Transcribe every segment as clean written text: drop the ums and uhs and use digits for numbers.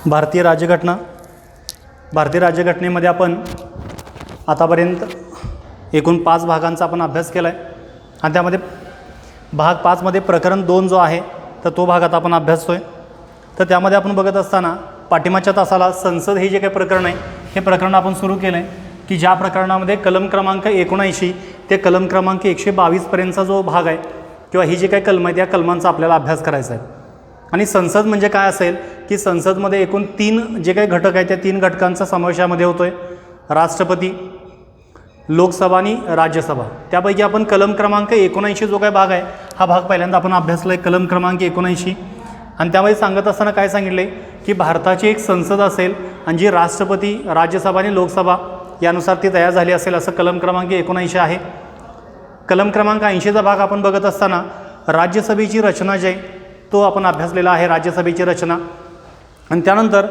भारतीय राज्यघटना. भारतीय राज्यघटनेमध्ये आपण आतापर्यंत एकूण 5 भागांचा आपण अभ्यास केला आहे आणि त्यामध्ये भाग 5मध्ये प्रकरण 2 जो आहे तर तो भाग आता आपण अभ्यासतो आहे. तर त्यामध्ये आपण बघत असताना पाठिंबाच्या तासाला संसद हे जे काही प्रकरण आहे हे प्रकरण आपण सुरू केलं आहे की ज्या प्रकरणामध्ये कलम क्रमांक 79 ते कलम क्रमांक 122 पर्यंतचा जो भाग आहे किंवा ही जी काही कलम आहेत या कलमांचा आपल्याला अभ्यास करायचा आहे. आणि संसद म्हणजे काय असेल की संसदमध्ये एकूण 3 जे काही घटक आहेत त्या 3 घटकांचा समावेश यामध्ये होतो आहे. राष्ट्रपती, लोकसभा आणि राज्यसभा. त्यापैकी आपण कलम क्रमांक 79 जो काही भाग आहे हा भाग पहिल्यांदा आपण अभ्यासला आहे. कलम क्रमांक 79 आणि त्यामध्ये सांगत असताना काय सांगितले की भारताची एक संसद असेल आणि जी राष्ट्रपती, राज्यसभा आणि लोकसभा यानुसार ती तयार झाली असेल असं कलम क्रमांक 79 आहे. कलम क्रमांक 80चा भाग आपण बघत असताना राज्यसभेची रचना जी आहे तो आपण अभ्यासलेला आहे, राज्यसभेची रचना. आणि त्यानंतर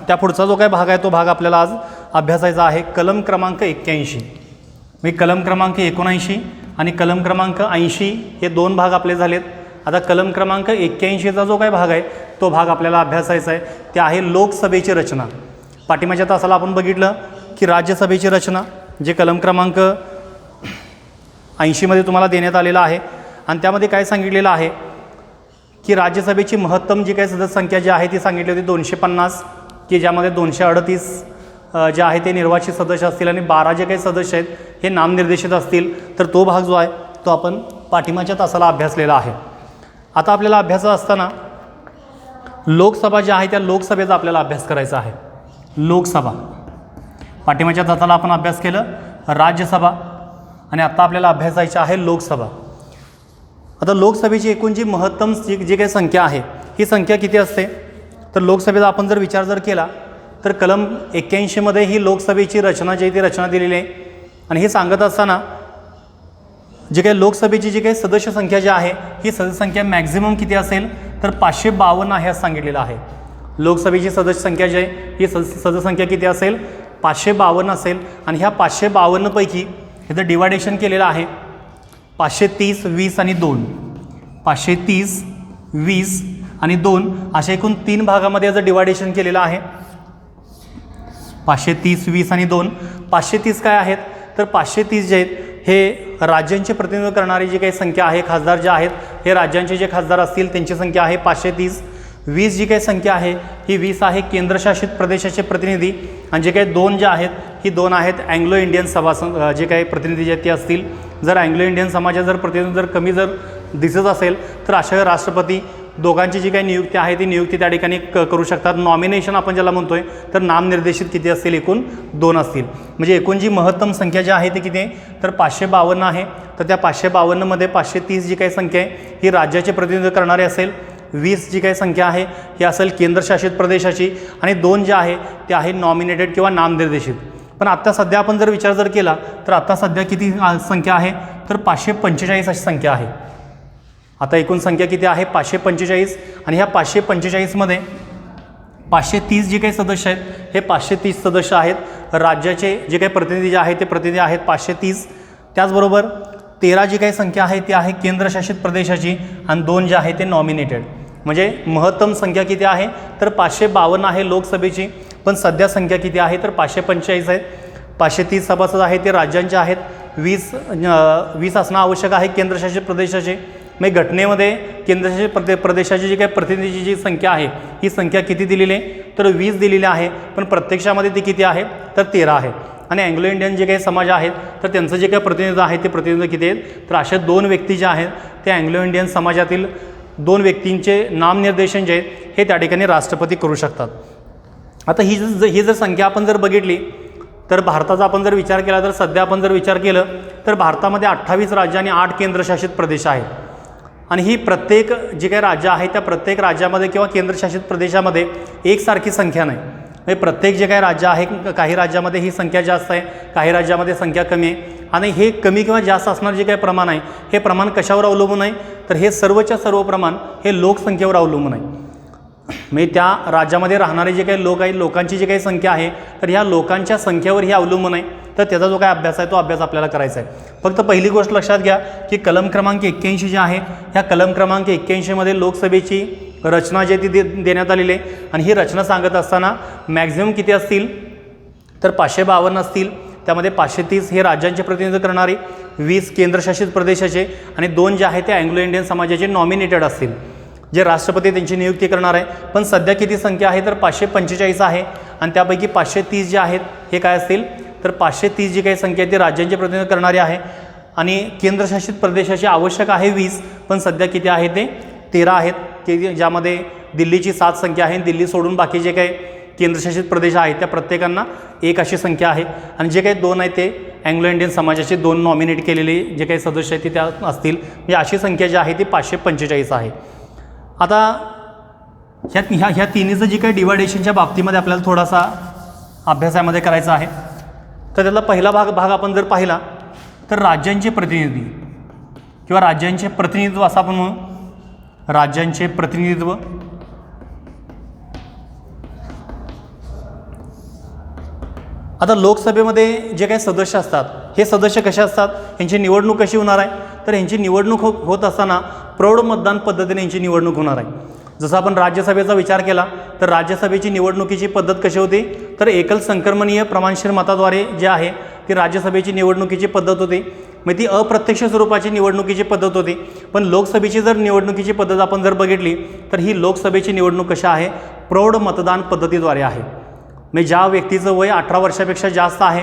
त्या पुढचा जो काही भाग आहे तो भाग आपल्याला आज अभ्यासायचा आहे. कलम क्रमांक 81 म्हणजे कलम क्रमांक 79 आणि कलम क्रमांक 80 हे 2 भाग आपले झालेत. आता कलम क्रमांक 81चा जो काही भाग आहे तो भाग आपल्याला अभ्यासायचा आहे. ते आहे लोकसभेची रचना. पाठिंबाच्या तासाला आपण बघितलं की राज्यसभेची रचना जे कलम क्रमांक 80मध्ये तुम्हाला देण्यात आलेलं आहे आणि त्यामध्ये काय सांगितलेलं आहे की राज्यसभेची महत्तम जी काही सदस्य संख्या जी आहे ती सांगितली होती 250 की ज्यामध्ये 238 जे आहे ते निर्वाचित सदस्य असतील आणि 12 जे काही सदस्य आहेत हे नामनिर्देशित असतील. तर तो भाग जो आहे तो आपण पाठिंबाच्या तासाला अभ्यासलेला आहे. आता आपल्याला अभ्यास असताना लोकसभा जी आहे त्या लोकसभेचा आपल्याला अभ्यास करायचा आहे. लोकसभा पाठिंबाच्या तासाला आपण अभ्यास केलं राज्यसभा आणि आता आपल्याला अभ्यासायची आहे लोकसभा. आता लोकसभेची एकूण जी महत्तम जी काही संख्या आहे ही संख्या किती असते तर लोकसभेचा आपण जर विचार केला तर कलम 81मध्ये ही लोकसभेची रचना जी आहे ती रचना दिलेली आहे. आणि हे सांगत असताना जे काही लोकसभेची जी काही सदस्य संख्या जी आहे ही सदस्य संख्या मॅक्झिमम किती असेल तर 552 आहे असं सांगितलेलं आहे. लोकसभेची सदस्य संख्या जी आहे ही सदस्य संख्या किती असेल 552 असेल. आणि ह्या 552 पैकी ह्याचं डिवायडेशन केलेलं आहे 530, 20 आणि 2. 530, 20 आणि 2 अशा एकूण 3 भागामध्ये याचं डिवायडेशन केलेलं आहे. 530, 20 आणि 2. 530 काय आहेत तर 530 जे आहेत हे राज्यांचे प्रतिनिधित्व करणारी जी काही संख्या आहे, खासदार जे आहेत हे राज्यांचे जे खासदार असतील त्यांची संख्या आहे 530. 20 जी काही संख्या आहे ही 20 आहे केंद्रशासित प्रदेशाचे प्रतिनिधी आणि जे काही 2 जे आहेत ही 2 आहेत अँग्लो इंडियन सभा जे काही प्रतिनिधी जे आहेत ते असतील. जर अँग्लो इंडियन समाजात जर प्रतिनिधी जर कमी जर दिसत असेल तर अशा वेळी राष्ट्रपती दोघांची जी काही नियुक्ती आहे ती नियुक्ती त्या ठिकाणी करू शकतात. नॉमिनेशन आपण ज्याला म्हणतोय तर नामनिर्देशित किती असतील एकूण 2 असतील. म्हणजे एकूण जी महत्तम संख्या जी आहे ती किती आहे तर 552 आहे. तर त्या 552मध्ये 530 जी काही संख्या आहे ही राज्याचे प्रतिनिधित्व करणारी असेल. 20 जी काही संख्या आहे ही असेल केंद्रशासित प्रदेशाची आणि 2 जे आहे ते आहे नॉमिनेटेड किंवा नामनिर्देशित. पण आत्ता सध्या आपण जर विचार केला तर आत्ता सध्या किती संख्या आहे तर 545 अशी संख्या आहे. आता एकूण संख्या किती आहे 545. आणि ह्या 545मध्ये 530 जे काही सदस्य आहेत हे 530 सदस्य आहेत. राज्याचे जे काही प्रतिनिधी जे आहेत ते प्रतिनिधी आहेत 530. त्याचबरोबर 13 जी काही संख्या आहे ती आहे केंद्रशासित प्रदेशाची आणि 2 जे आहे ते नॉमिनेटेड. म्हणजे महत्तम संख्या किती आहे तर 552 आहे लोकसभेची. पण सध्या संख्या किती आहे तर 545 आहे. 530 सभासद आहे ते राज्यांचे आहेत. 20 असणं आवश्यक आहे केंद्रशासित प्रदेशाचे. म्हणजे घटनेमध्ये केंद्रशासित प्रदेशाची जी काही प्रतिनिधीची जी संख्या आहे ही संख्या किती दिलेली आहे तर 20 दिलेली आहे. पण प्रत्यक्षामध्ये ती किती आहे तर 13 आहे. आणि अँग्लो इंडियन जे काही समाज आहेत तर त्यांचं जे काही प्रतिनिधी आहे ते प्रतिनिधी किती आहेत तर अशा 2 व्यक्ती जे आहेत ते अँग्लो इंडियन समाजातील 2 व्यक्तींचे नामनिर्देशन जे आहेत हे त्या ठिकाणी राष्ट्रपती करू शकतात. आता ही जर संख्या आपण जर बघितली तर भारताचा आपण जर विचार केला तर सध्या आपण जर विचार केलं तर भारतामध्ये 28 राज्य आणि 8 केंद्रशासित प्रदेश आहेत. आणि ही प्रत्येक जे काही राज्य आहे त्या प्रत्येक राज्यामध्ये किंवा केंद्रशासित प्रदेशामध्ये एकसारखी संख्या नाही. म्हणजे प्रत्येक जे काही राज्य आहे काही राज्यामध्ये ही संख्या जास्त आहे, काही राज्यामध्ये संख्या कमी आहे. आणि हे कमी किंवा जास्त असणारं जे काही प्रमाण आहे हे प्रमाण कशावर अवलंबून आहे तर हे सर्वच्या सर्व प्रमाण हे लोकसंख्येवर अवलंबून आहे. म्हणजे त्या राज्यामध्ये राहणारे जे काही लोक आहेत लोकांची जी काही संख्या आहे तर ह्या लोकांच्या संख्येवर ही अवलंबून आहे. तर त्याचा जो काय अभ्यास आहे तो अभ्यास आपल्याला करायचा आहे. फक्त पहिली गोष्ट लक्षात घ्या की कलम क्रमांक 81 जे आहे ह्या कलम क्रमांक 81मध्ये लोकसभेची रचना जी ती देण्यात आलेली आहे आणि ही रचना सांगत असताना मॅक्झिमम किती असतील तर 552 असतील. त्यामध्ये 530 हे राज्यांचे प्रतिनिधित्व करणारे, 20 केंद्रशासित प्रदेशाचे आणि 2 जे आहे ते अँग्लो इंडियन समाजाचे नॉमिनेटेड असतील जे राष्ट्रपती त्यांची नियुक्ती करणार आहे. पण सध्या किती संख्या आहे तर 545 आहे आणि त्यापैकी 530 जे आहेत हे काय असतील तर 530 जी काही संख्या आहे ती राज्यांचे प्रतिनिधित्व करणारी आहे आणि केंद्रशासित प्रदेशाची आवश्यक आहे 20, पण सध्या किती आहे ते 13 आहेत की ज्यामध्ये दिल्लीची 7 संख्या आहे. दिल्ली सोडून बाकी जे काही केंद्रशासित प्रदेश आहेत त्या प्रत्येकांना 1 अशी संख्या आहे आणि जे काही 2 आहेत ते अँग्लो इंडियन समाजाचे 2 नॉमिनेट केलेले जे काही सदस्य आहेत ते त्या असतील. म्हणजे अशी संख्या जी आहे ती 545 आहे. आता ह्या तिन्हीचं जी काही डिवायडेशनच्या बाबतीमध्ये आपल्याला थोडासा अभ्यासामध्ये करायचा आहे. तर त्यातला पहिला भाग आपण जर पाहिला तर राज्यांचे प्रतिनिधी किंवा राज्यांचे प्रतिनिधित्व असं आपण म्हणू. राज्यांचे प्रतिनिधित्व आता लोकसभेमध्ये जे काही सदस्य असतात हे सदस्य कसे असतात, यांची निवडणूक कशी होणार आहे तर यांची निवडणूक होत असताना प्रौढ मतदान पद्धतीने यांची निवडणूक होणार आहे. जसं आपण राज्यसभेचा विचार केला तर राज्यसभेची निवडणुकीची पद्धत कशी होती तर एकल संक्रमणीय प्रमाणशीर मताद्वारे जे आहे ती राज्यसभेची निवडणुकीची पद्धत होती. मग ती अप्रत्यक्ष स्वरूपाची निवडणुकीची पद्धत होती. पण लोकसभेची जर निवडणुकीची पद्धत आपण जर बघितली तर ही लोकसभेची निवडणूक कशा आहे प्रौढ मतदान पद्धतीद्वारे आहे. म्हणजे ज्या व्यक्तीचं वय 18 वर्षापेक्षा जास्त आहे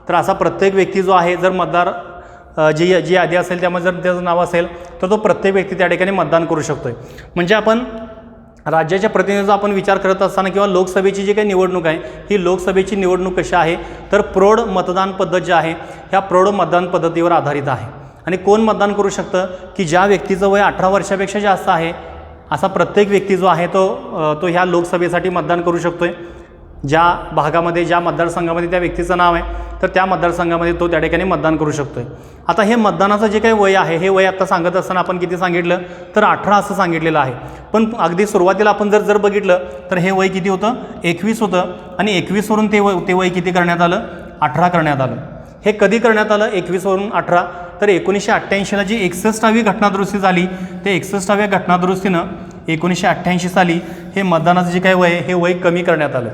तर असा प्रत्येक व्यक्ती जो आहे जर मतदार जी यादी असेल त्यामध्ये जर त्याचं नाव असेल तर तो प्रत्येक व्यक्ती त्या ठिकाणी मतदान करू शकतो आहे. म्हणजे आपण राज्याच्या प्रतिनिधीचा आपण विचार करत असताना किंवा लोकसभेची जी काही निवडणूक आहे ही लोकसभेची निवडणूक कशी आहे तर प्रौढ मतदान पद्धत जी आहे ह्या प्रौढ मतदान पद्धतीवर आधारित आहे. आणि कोण मतदान करू शकतं की ज्या व्यक्तीचं वय 18 वर्षापेक्षा जास्त आहे असा प्रत्येक व्यक्ती जो आहे तो ह्या लोकसभेसाठी मतदान करू शकतो आहे. ज्या भागामध्ये ज्या मतदारसंघामध्ये त्या व्यक्तीचं नाव आहे तर त्या मतदारसंघामध्ये तो त्या ठिकाणी मतदान करू शकतो आहे. आता हे मतदानाचं जे काही वय आहे हे वय आत्ता सांगत असताना आपण किती सांगितलं तर 18 असं सांगितलेलं आहे. पण अगदी सुरुवातीला आपण जर बघितलं तर हे वय किती होतं 21 होतं आणि 21 वरून ते वय किती करण्यात आलं 18 करण्यात आलं. हे कधी करण्यात आलं 21 वरून 18 तर 1988ला जी 61वी घटनादुरुस्ती झाली ते 61व्या घटनादुरुस्तीनं 1988 साली हे मतदानाचं जे काही वय हे वय कमी करण्यात आलं.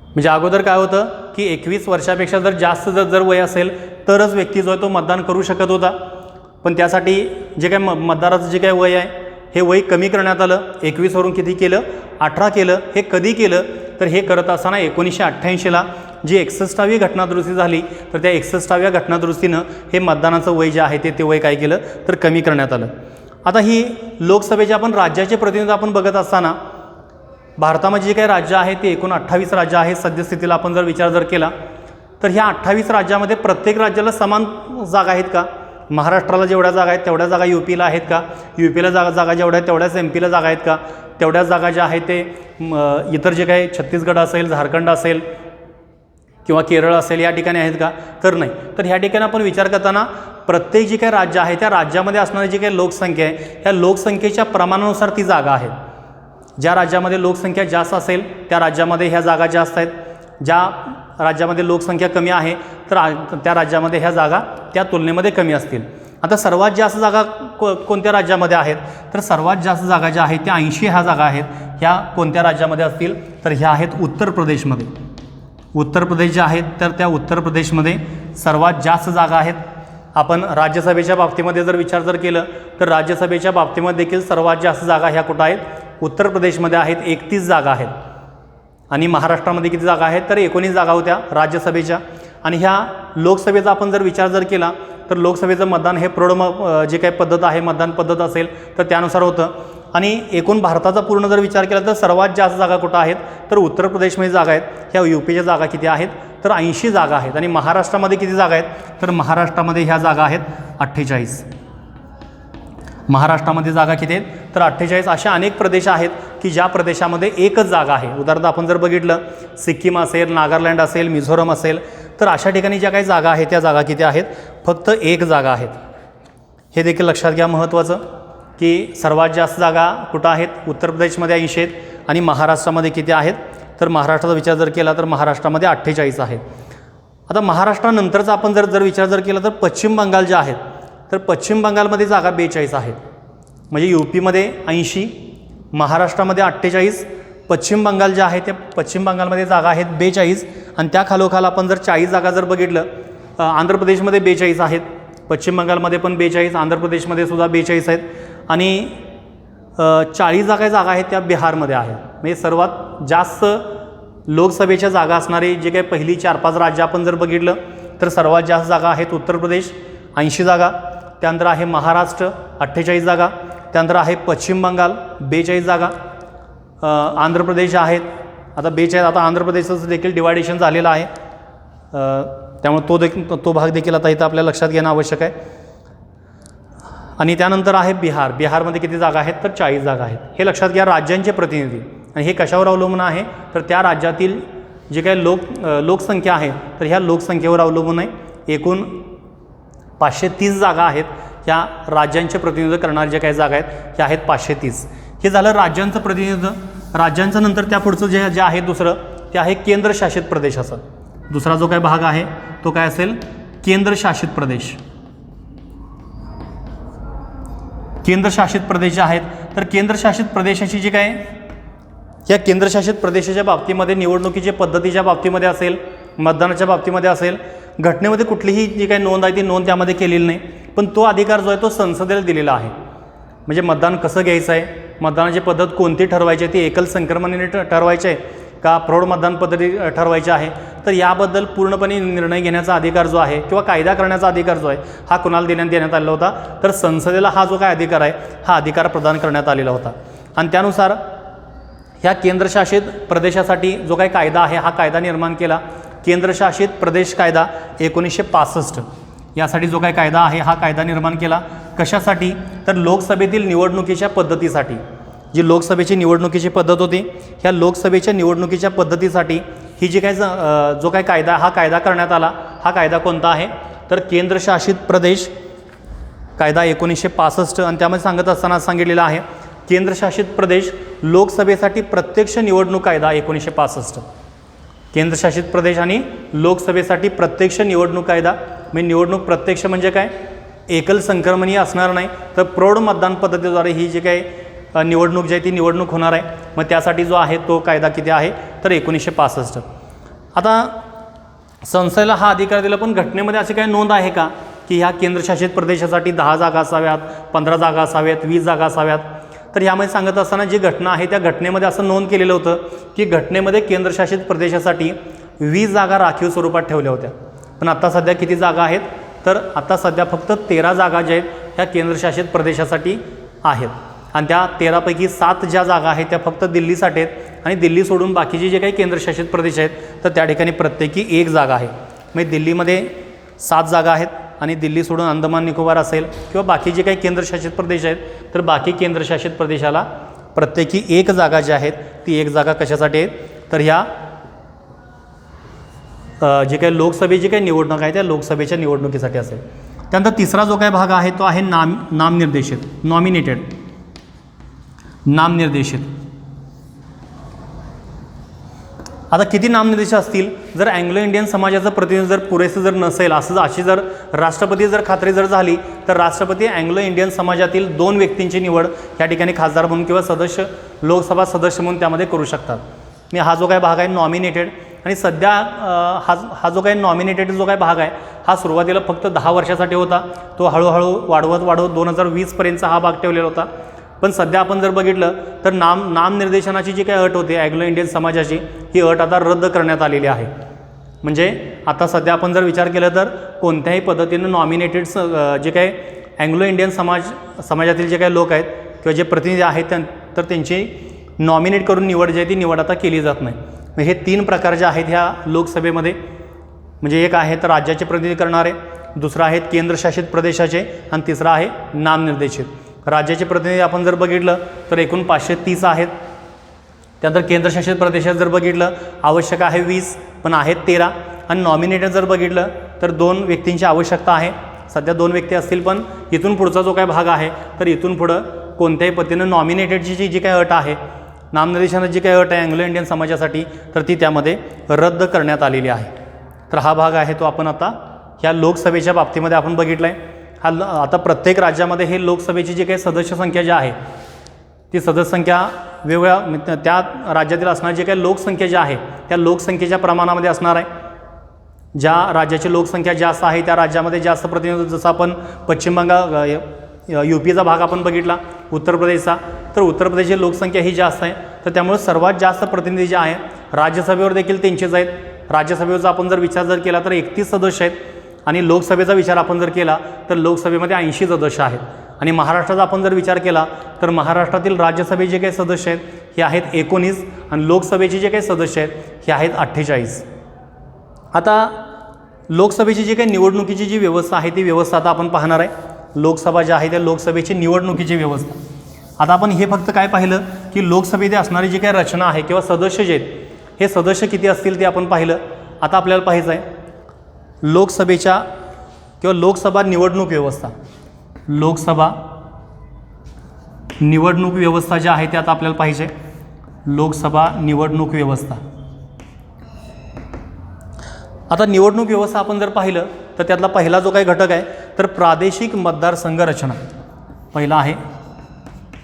म्हणजे अगोदर काय होतं की 21 वर्षापेक्षा जर जास्त जर वय असेल तरच व्यक्ती जो आहे तो मतदान करू शकत होता. पण त्यासाठी जे काही मतदाराचं जे काही वय आहे हे वय कमी करण्यात आलं. 21 वरून किती केलं 18 केलं. हे कधी केलं तर हे करत असताना 1988ला जी 61वी घटनादुरुस्ती झाली तर त्या 61व्या घटनादुरुस्तीनं हे मतदानाचं वय जे आहे ते वय काय केलं तर कमी करण्यात आलं. आता ही लोकसभेचे आपण राज्याचे प्रतिनिधित्व आपण बघत असताना भारतामध्ये जे काही राज्य आहे ते एकूण 28 राज्य आहेत. सद्यस्थितीला आपण जर विचार केला तर ह्या 28 राज्यामध्ये प्रत्येक राज्याला समान जागा आहेत का महाराष्ट्राला जेवढ्या जागा आहेत तेवढ्या जागा UPला आहेत का UPला जागा जेवढ्या आहेत तेवढ्याच MPला जागा आहेत का तेवढ्याच जागा ज्या आहेत ते इतर जे काही छत्तीसगड असेल झारखंड असेल किंवा केरळ असेल या ठिकाणी आहेत का तर नाही. तर ह्या ठिकाणी आपण विचार करताना प्रत्येक जी काही राज्य आहे त्या राज्यामध्ये असणारी जी काही लोकसंख्या आहे ह्या लोकसंख्येच्या प्रमाणानुसार ती जागा आहे. ज्या राज्यामध्ये लोकसंख्या जास्त असेल त्या राज्यामध्ये ह्या जागा जास्त आहेत. ज्या राज्यामध्ये लोकसंख्या कमी आहे तर त्या राज्यामध्ये ह्या जागा त्या तुलनेमध्ये कमी असतील. आता सर्वात जास्त जागा कोणत्या राज्यामध्ये आहेत तर सर्वात जास्त जागा ज्या आहेत त्या 80 ह्या जागा आहेत. ह्या कोणत्या राज्यामध्ये असतील तर ह्या आहेत उत्तर प्रदेशमध्ये. उत्तर प्रदेश जे आहेत तर त्या उत्तर प्रदेशमध्ये सर्वात जास्त जागा आहेत. आपण राज्यसभेच्या बाबतीमध्ये जर विचार केलं तर राज्यसभेच्या बाबतीमध्ये देखील सर्वात जास्त जागा ह्या कुठं आहेत उत्तर प्रदेशमध्ये आहेत. 31 जागा आहेत. आणि महाराष्ट्रामध्ये किती जागा आहेत तर 19 जागा होत्या राज्यसभेच्या. आणि ह्या लोकसभेचा आपण जर विचार केला तर लोकसभेचं मतदान हे प्रौढ जे काही पद्धत आहे मतदान पद्धत असेल तर त्यानुसार होतं. आणि एकूण भारताचा पूर्ण जर विचार केला तर सर्वात जास्त जागा कुठं आहेत तर उत्तर प्रदेशमध्ये जागा आहेत. ह्या UPच्या जागा किती आहेत तर 80 जागा आहेत. आणि महाराष्ट्रामध्ये किती जागा आहेत तर महाराष्ट्रामध्ये ह्या जागा आहेत 48. महाराष्ट्रामध्ये जागा किती आहेत तर 48. अशा अनेक प्रदेश आहेत की ज्या प्रदेशामध्ये एकच जागा आहे. उदाहरणार्थ आपण जर बघितलं सिक्कीम असेल नागालँड असेल मिझोरम असेल तर अशा ठिकाणी ज्या काही जागा आहेत त्या जागा किती आहेत फक्त एक जागा आहेत. हे देखील लक्षात घ्या महत्त्वाचं की सर्वात जास्त जागा कुठं आहेत उत्तर प्रदेशमध्ये 80 आहेत. आणि महाराष्ट्रामध्ये किती आहेत तर महाराष्ट्राचा विचार जर केला तर महाराष्ट्रामध्ये 48 आहेत. आता महाराष्ट्रानंतरचा आपण जर विचार केला तर पश्चिम बंगाल जे आहेत तर पश्चिम बंगालमध्ये जागा 42 आहेत. म्हणजे UPमध्ये 80 महाराष्ट्रामध्ये 48, पश्चिम बंगाल जे आहे ते पश्चिम बंगालमध्ये जागा आहेत 42 आणि त्या खालोखाल आपण जर 40 जागा जर बघितलं, आंध्र प्रदेशमध्ये 42 आहेत, पश्चिम बंगालमध्ये पण 42, आंध्र प्रदेशमध्ये सुद्धा 42 आहेत आणि 40 जागा आहेत त्या बिहारमध्ये आहेत. म्हणजे सर्वात जास्त लोकसभेच्या जागा असणारे जे काही पहिली 4-5 राज्य आपण जर बघितलं तर सर्वात जास्त जागा आहेत उत्तर प्रदेश 80 जागा, त्यानंतर आहे महाराष्ट्र 48 जागा, त्यानंतर आहे पश्चिम बंगाल 42 जागा, आंध्र प्रदेश आहेत आता 42. आता आंध्र प्रदेशचं देखील डिवायडेशन झालेलं आहे, त्यामुळे तो भाग देखील आता इथं आपल्या लक्षात घेणं आवश्यक आहे. आणि त्यानंतर आहे बिहार. बिहारमध्ये किती जागा आहेत तर 40 जागा आहेत. हे लक्षात घ्या राज्यांचे प्रतिनिधी. आणि हे कशावर अवलंबून आहे तर त्या राज्यातील जे काही लोकसंख्या आहे तर ह्या लोकसंख्येवर अवलंबून आहे. एकूण 530 जागा आहेत ह्या राज्यांचे प्रतिनिधित्व करणारे जे काही जागा आहेत ह्या आहेत 530. हे झालं राज्यांचं प्रतिनिधित्व. राज्यांचं नंतर त्या पुढचं जे आहे दुसरं ते आहे केंद्रशासित प्रदेशाचं. दुसरा जो काही भाग आहे तो काय असेल केंद्रशासित प्रदेश. केंद्रशासित प्रदेश जे आहेत तर केंद्रशासित प्रदेशाची जी काय या केंद्रशासित प्रदेशाच्या बाबतीमध्ये निवडणुकीच्या पद्धतीच्या बाबतीमध्ये असेल, मतदानाच्या बाबतीमध्ये असेल, घटनेमध्ये कुठलीही जी काही नोंद आहे ती नोंद त्यामध्ये केलेली नाही, पण तो अधिकार जो आहे तो संसदेला दिलेला आहे. म्हणजे मतदान कसं घ्यायचं आहे, मतदानाची पद्धत कोणती ठरवायची आहे, ती एकल संक्रमणाने ठरवायची आहे का प्रौढ मतदान पद्धती ठरवायची आहे, तर याबद्दल पूर्णपणे निर्णय घेण्याचा अधिकार जो आहे किंवा कायदा करण्याचा अधिकार जो आहे हा कुणाला देण्यात आलेला होता तर संसदेला हा जो काय अधिकार आहे हा अधिकार प्रदान करण्यात आलेला होता. आणि त्यानुसार ह्या केंद्रशासित प्रदेशासाठी जो काही कायदा आहे हा कायदा निर्माण केला केंद्रशासित प्रदेश कायदा 1965. यासाठी जो काही कायदा आहे हा कायदा निर्माण केला कशासाठी तर लोकसभेतील निवडणुकीच्या पद्धतीसाठी. जी लोकसभेची निवडणुकीची पद्धत होती ह्या लोकसभेच्या निवडणुकीच्या पद्धतीसाठी ही जी काही जो काही कायदा हा कायदा करण्यात आला. हा कायदा कोणता आहे तर केंद्रशासित प्रदेश कायदा 1965. आणि त्यामध्ये सांगत असताना सांगितलेलं आहे केंद्रशासित प्रदेश लोकसभेसाठी प्रत्यक्ष निवडणूक कायदा 1965. केंद्रशासित प्रदेश आणि लोकसभेसाठी प्रत्यक्ष निवडणूक कायदा. म्हणजे निवडणूक प्रत्यक्ष म्हणजे काय एकल संक्रमणीय असणार नाही तर प्रौढ मतदान पद्धतीद्वारे ही जी काही निवडणूक जी आहे ती निवडणूक होणार आहे. मग त्यासाठी जो आहे तो कायदा किती आहे तर 1965. आता संसदेला हा अधिकार दिला पण घटनेमध्ये अशी काही नोंद आहे का की ह्या केंद्रशासित प्रदेशासाठी 10 जागा असाव्यात, 15 जागा असाव्यात, 20 जागा असाव्यात. तर यामध्ये सांगत असताना जी घटना आहे त्या घटनेमध्ये असं नोंद केलेलं होतं की घटनेमध्ये केंद्रशासित प्रदेशासाठी 20 जागा राखीव स्वरूपात ठेवल्या होत्या. पण आता सध्या किती जागा आहेत तर आता सध्या फक्त 13 जागा ज्या आहेत ह्या केंद्रशासित प्रदेशासाठी आहेत. आणि त्या 13पैकी 7 ज्या जागा आहेत त्या फक्त दिल्लीसाठी आहेत आणि दिल्ली सोडून बाकीचे जे काही केंद्रशासित प्रदेश आहेत तर त्या ठिकाणी प्रत्येकी 1 जागा आहे. म्हणजे दिल्लीमध्ये 7 जागा आहेत आणि दिल्ली सोडून अंदमान निकोबार असेल किंवा बाकी जे काही केंद्रशासित प्रदेश आहेत तर बाकी केंद्रशासित प्रदेशाला प्रत्येकी 1 जागा जी आहेत ती 1 जागा कशासाठी आहेत तर ह्या जे काही लोकसभेची काही निवडणूक आहे त्या लोकसभेच्या निवडणुकीसाठी असेल. त्यानंतर तिसरा जो काही भाग आहे तो आहे नामनिर्देशित नॉमिनेटेड. नामनिर्देशित आता किती नामनिर्देशित असतील जर अँग्लो इंडियन समाजाचं प्रतिनिधित्व जर पुरेसं जर नसेल अशी जर राष्ट्रपती जर खात्री जर झाली तर राष्ट्रपती अँग्लो इंडियन समाजातील 2 व्यक्तींची निवड या ठिकाणी खासदार म्हणून किंवा सदस्य लोकसभा सदस्य म्हणून त्यामध्ये करू शकतात. मी हा जो काही भाग आहे नॉमिनेटेड आणि सध्या हा जो काही नॉमिनेटेड जो काही भाग आहे हा सुरुवातीला फक्त 10 वर्षासाठी होता. तो हळूहळू वाढवत 2020पर्यंतचा हा भाग ठेवलेला होता. पण सध्या आपण जर बघितलं तर नामनिर्देशनाची जी काही अट होती अँग्लो इंडियन समाजाची ही अट आता रद्द करण्यात आलेली आहे. म्हणजे आता सध्या आपण जर विचार केला तर कोणत्याही पद्धतीनं नॉमिनेटेड जे काही अँग्लो इंडियन समाजातील जे काही लोक आहेत किंवा जे प्रतिनिधी आहेत तर त्यांची नॉमिनेट करून निवड जी आहे ती निवड आता केली जात नाही. हे 3 प्रकार जे आहेत ह्या लोकसभेमध्ये. म्हणजे एक आहे तर राज्याचे प्रतिनिधी करणारे, दुसरा आहेत केंद्रशासित प्रदेशाचे आणि तिसरा आहे नामनिर्देशित. राज्याचे प्रतिनिधी आपण जर बघितलं तर एकूण 530 आहेत. त्यानंतर केंद्रशासित प्रदेशात जर बघितलं आवश्यक आहे 20 पण आहेत 13. आणि नॉमिनेटेड जर बघितलं तर 2 व्यक्तींची आवश्यकता आहे. सध्या 2 व्यक्ती असतील पण इथून पुढचा जो काही भाग आहे तर इथून पुढं कोणत्याही पद्धतीनं नॉमिनेटेडची जी काही अट आहे नामनिर्देशनाची जी काही अट आहे अँग्लो इंडियन समाजासाठी तर ती त्यामध्ये रद्द करण्यात आलेली आहे. तर हा भाग आहे तो आपण आता ह्या लोकसभेच्या बाबतीमध्ये आपण बघितला आहे. आता प्रत्येक राज्यामध्ये हे लोकसभेची जी काही सदस्य संख्या जी आहे ती सदस्य संख्या वेगवेगळ्या त्या राज्यातील असणारी जे काही लोकसंख्या जी आहे त्या लोकसंख्येच्या प्रमाणामध्ये असणार आहे. ज्या राज्याची लोकसंख्या जास्त आहे त्या राज्यामध्ये जास्त प्रतिनिधित्व, जसं आपण पश्चिम बंगाल UPचा भाग आपण बघितला, उत्तर प्रदेशचा, तर उत्तर प्रदेशची लोकसंख्या ही जास्त आहे, तर त्यामुळे सर्वात जास्त प्रतिनिधी जे आहे राज्यसभेवर देखील त्यांचेच आहेत. राज्यसभेचा आपण जर विचार केला तर 31 सदस्य आहेत आणि लोकसभेचा विचार आपण जर केला तर लोकसभेमध्ये 80 सदस्य आहेत. आणि महाराष्ट्राचा आपण जर विचार केला तर महाराष्ट्रातील राज्यसभेचे जे काही सदस्य आहेत हे आहेत 19 आणि लोकसभेचे जे काही सदस्य आहेत हे आहेत 48. आता लोकसभेची जी काही निवडणुकीची जी व्यवस्था आहे ती व्यवस्था आता आपण पाहणार आहे. लोकसभा जी आहे त्या लोकसभेची निवडणुकीची व्यवस्था. आता आपण हे फक्त काय पाहिलं की लोकसभेत असणारी जी काही रचना आहे किंवा सदस्य जे आहेत हे सदस्य किती असतील ते आपण पाहिलं. आता आपल्याला पाहायचं आहे लोकसभेच्या किंवा लोकसभा निवडणूक व्यवस्था. लोकसभा निवडणूक व्यवस्था जी आहे ते आता आपल्याला पाहिजे. लोकसभा निवडणूक व्यवस्था. आता निवडणूक व्यवस्था आपण जर पाहिलं तर त्यातला पहिला जो काही घटक आहे तर प्रादेशिक मतदारसंघ रचना. पहिला आहे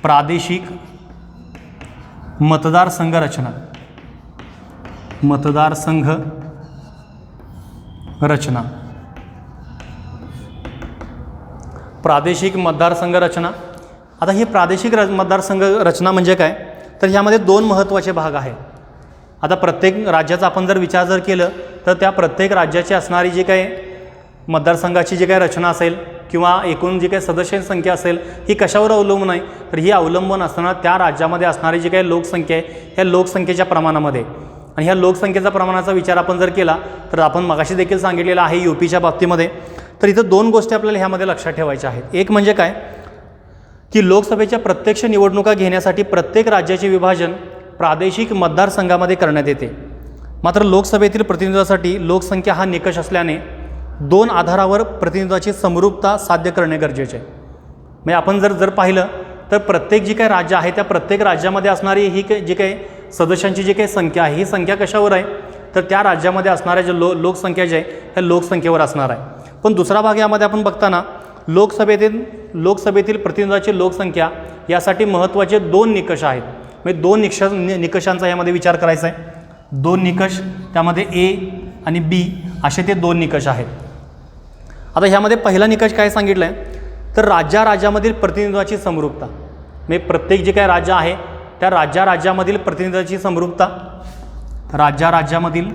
प्रादेशिक मतदारसंघ रचना. मतदारसंघ रचना. प्रादेशिक मतदारसंघ रचना. आता ही प्रादेशिक मतदारसंघ रचना म्हणजे काय तर ह्यामध्ये दोन महत्त्वाचे भाग आहेत. आता प्रत्येक राज्याचा आपण जर विचार जर केलं तर त्या प्रत्येक राज्याची असणारी जी काही मतदारसंघाची जी काही रचना असेल किंवा एकूण जी काही सदस्यांची संख्या असेल ही कशावर अवलंबून आहे तर ही अवलंबून असताना त्या राज्यामध्ये असणारी जी काही लोकसंख्या आहे ह्या लोकसंख्येच्या प्रमाणामध्ये. आणि ह्या लोकसंख्येचा प्रमाणाचा विचार आपण जर केला तर आपण मगाशी देखील सांगितलेलं आहे UPच्या बाबतीमध्ये. तर इथं दोन गोष्टी आपल्याला ह्यामध्ये लक्षात ठेवायच्या आहेत. एक म्हणजे काय की लोकसभेच्या प्रत्यक्ष निवडणुका घेण्यासाठी प्रत्येक राज्याचे विभाजन प्रादेशिक मतदारसंघामध्ये करण्यात येते. मात्र लोकसभेतील प्रतिनिधित्वासाठी लोकसंख्या हा निकष असल्याने दोन आधारावर प्रतिनिधित्वाची समरूपता साध्य करणे गरजेचे आहे. म्हणजे आपण जर पाहिलं तर प्रत्येक जी काही राज्य आहे त्या प्रत्येक राज्यामध्ये असणारी ही जी काही सदस्यांची जी काही संख्या आहे ही संख्या कशावर आहे तर त्या राज्यामध्ये असणाऱ्या ज्या लोकसंख्या जी आहे त्या लोकसंख्येवर असणार आहे. पण दुसरा भाग यामध्ये आपण बघताना लोकसभेतील प्रतिनिधित्वाची लोकसंख्या यासाठी महत्त्वाचे दोन निकष आहेत. म्हणजे दोन निकषांचा यामध्ये विचार करायचा आहे. दोन निकष त्यामध्ये A आणि B असे ते दोन निकष आहेत. आता ह्यामध्ये पहिला निकष काय सांगितलं आहे तर राज्यामधील प्रतिनिधित्वाची समरूपता. म्हणजे प्रत्येक जे काही राज्य आहे त्या राज्यामधील प्रतिनिधित्वाची समरूपता. राज्यामधील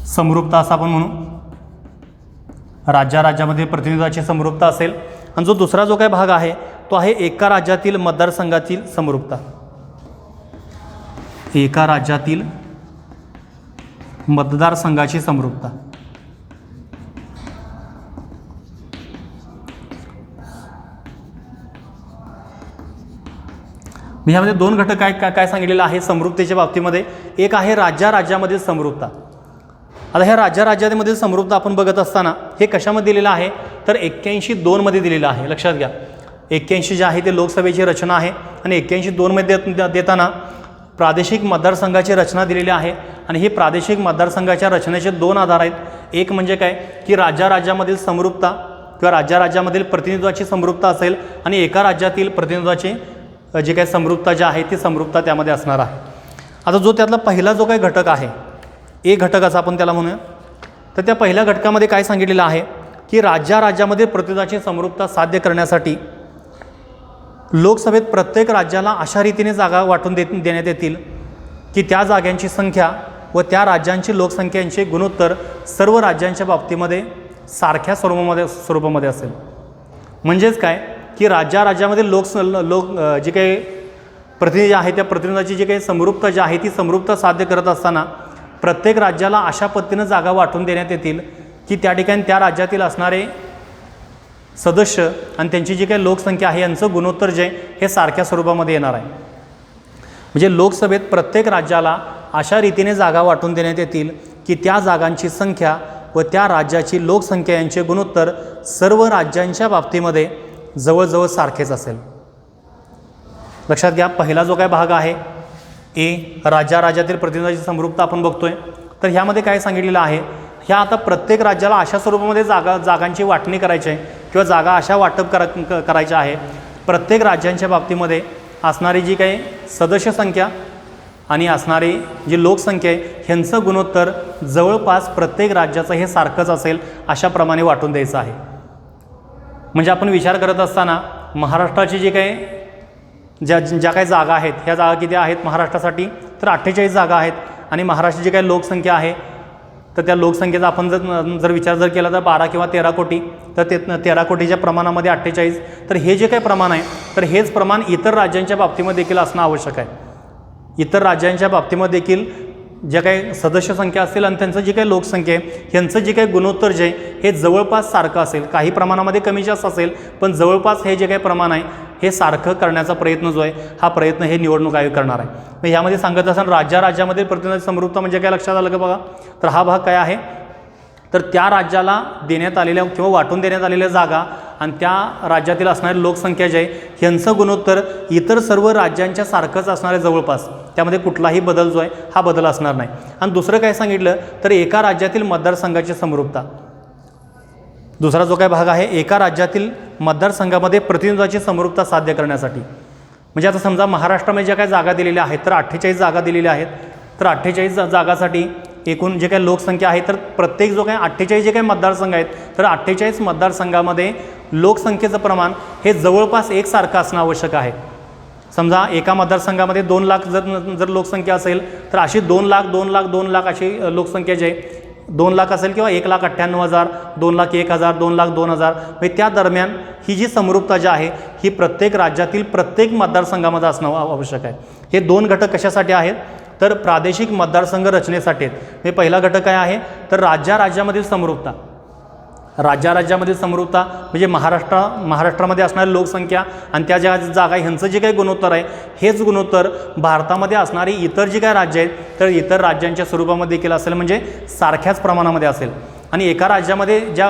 समरूपता असं आपण म्हणू. राज्यामध्ये प्रतिनिधित्वाची समरूपता असेल. आणि जो दुसरा जो काही भाग आहे तो आहे एका राज्यातील मतदारसंघातील समरूपता. एका राज्यातील मतदारसंघाची समरूपता. ह्यामध्ये दोन घटक काय सांगितलेलं आहे समरूपतेच्या बाबतीमध्ये. एक आहे राज्यामधील समरूपता. आता ह्या राज्यामधील समरूपता आपण बघत असताना हे कशामध्ये दिलेलं आहे तर 81-2 मध्ये दिलेलं आहे. लक्षात घ्या 81 जे आहे ते लोकसभेची रचना आहे आणि 81-2 मध्ये देताना प्रादेशिक मतदारसंघाची रचना दिलेली आहे. आणि ही प्रादेशिक मतदारसंघाच्या रचनेचे दोन आधार आहेत. एक म्हणजे काय की राज्यामधील समरूपता किंवा राज्यामधील प्रतिनिधित्वाची समरूपता असेल आणि एका राज्यातील प्रतिनिधित्वाची जी काही समरूपता जी आहे ती समरूपता त्यामध्ये असणार आहे. आता जो त्यातला पहिला जो काही घटक आहे एक घटक असं आपण त्याला म्हणूया तर त्या पहिल्या घटकामध्ये काय सांगितलेलं आहे की राज्यामध्ये प्रतिनिधित्वाची समरूपता साध्य करण्यासाठी लोकसभेत प्रत्येक राज्याला अशा रीतीने जागा वाटून देण्यात येतील की त्या जागांची संख्या व त्या राज्यांची लोकसंख्यांचे गुणोत्तर सर्व राज्यांच्या बाबतीमध्ये सारख्या स्वरूपामध्ये असेल. म्हणजेच काय की राज्यामध्ये जी काही प्रतिनिधी आहे त्या प्रतिनिधीची जी काही समरूपता जी आहे ती समरूपता साध्य करत असताना प्रत्येक राज्याला अशा पद्धतीनं जागा वाटून देण्यात येतील की त्या ठिकाणी त्या राज्यातील असणारे सदस्य आणि त्यांची जी काही लोकसंख्या आहे यांचं गुणोत्तर जे हे सारख्या स्वरूपामध्ये येणार आहे. म्हणजे लोकसभेत प्रत्येक राज्याला अशा रीतीने जागा वाटून देण्यात येतील की त्या जागांची संख्या व त्या राज्याची लोकसंख्या यांचे गुणोत्तर सर्व राज्यांच्या बाबतीमध्ये जवळजवळ सारखेच असेल. लक्षात घ्या पहिला जो काय भाग आहे ए राज्यातील प्रतिनिधीची समरूपता आपण बघतोय. तर ह्यामध्ये काय सांगितलेलं आहे ह्या आता प्रत्येक राज्याला अशा स्वरूपामध्ये जागांची वाटणी करायची आहे किंवा जागा अशा वाटप करायच्या आहे, प्रत्येक राज्यांच्या बाबतीमध्ये असणारी जी काही सदस्य संख्या आणि असणारी जी लोकसंख्या आहे ह्यांचं गुणोत्तर जवळपास प्रत्येक राज्याचं हे सारखंच असेल अशाप्रमाणे वाटून द्यायचं आहे. म्हणजे आपण विचार करत असताना महाराष्ट्राची जी काही ज्या काही जागा आहेत ह्या जागा किती आहेत महाराष्ट्रासाठी, तर 48 जागा आहेत. आणि महाराष्ट्राची जी काही लोकसंख्या आहे तर त्या लोकसंख्येचा आपण जर विचार केला तर 12 किंवा 13 कोटी, तर ते 13 कोटीच्या प्रमाणामध्ये 48, तर हे जे काही प्रमाण आहे तर हेच प्रमाण इतर राज्यांच्या बाबतीमध्ये देखील असणं आवश्यक आहे. इतर राज्यांच्या बाबतीमध्ये देखील ज्या काही सदस्य संख्या असतील आणि त्यांचं जी काही लोकसंख्या आहे ह्यांचं जे काही गुणोत्तर जे आहे हे जवळपास सारखं असेल, काही प्रमाणामध्ये कमी जास्त असेल पण जवळपास हे जे काही प्रमाण आहे हे सारखं करण्याचा प्रयत्न जो आहे हा प्रयत्न हे निवडणूक आयोग करणार आहे. मग ह्यामध्ये सांगत असताना राज्यामध्ये प्रतिनिधी समरूपता म्हणजे काय लक्षात आलं का बघा, तर हा भाग काय आहे तर त्या राज्याला देण्यात आलेल्या किंवा वाटून देण्यात आलेल्या जागा आणि त्या राज्यातील असणारी लोकसंख्या जी आहे ह्यांचं गुणोत्तर इतर सर्व राज्यांच्या सारखंच असणार आहे जवळपास, त्यामध्ये कुठलाही बदल जो आहे हा बदल असणार नाही. आणि दुसरं काय सांगितलं तर एका राज्यातील मतदारसंघाची समरूपता, दुसरा जो काय भाग आहे एका राज्यातील मतदारसंघामध्ये प्रतिनिधित्वाची समरूपता साध्य करण्यासाठी. म्हणजे आता समजा महाराष्ट्रामध्ये ज्या काही जागा दिलेल्या आहेत तर 48 जागा दिलेल्या आहेत, तर 48 जागासाठी एकूण जे काही लोकसंख्या आहे तर प्रत्येक जो काही 48 जे काही मतदारसंघ आहेत तर 48 मतदारसंघामध्ये लोकसंख्येचं प्रमाण हे जवळपास एकसारखं असणं आवश्यक आहे. समजा एका मतदारसंघामध्ये 2 लाख जर लोकसंख्या असेल तर अशी 2 लाख 2 लाख 2 लाख अशी लोकसंख्या जी आहे 2 लाख असेल किंवा 1,98,000, 2,01,000, 2,02,000 म्हणजे त्या दरम्यान ही जी समरूपता जी आहे ही प्रत्येक राज्यातील प्रत्येक मतदारसंघामध्ये असणं आवश्यक आहे. हे 2 घटक कशासाठी आहेत तर प्रादेशिक मतदारसंघ रचनेसाठी आहेत. म्हणजे पहिला घटक काय आहे तर राज्यामधील समरूपता, राज्यामधील समरूपता म्हणजे महाराष्ट्रामध्ये असणारी लोकसंख्या आणि त्या ज्या जागा ह्यांचं जे काही गुणोत्तर आहे हेच गुणोत्तर भारतामध्ये असणारी इतर जी काही राज्य आहेत तर इतर राज्यांच्या स्वरूपामध्ये देखील असेल, म्हणजे सारख्याच प्रमाणामध्ये असेल. आणि एका राज्यामध्ये ज्या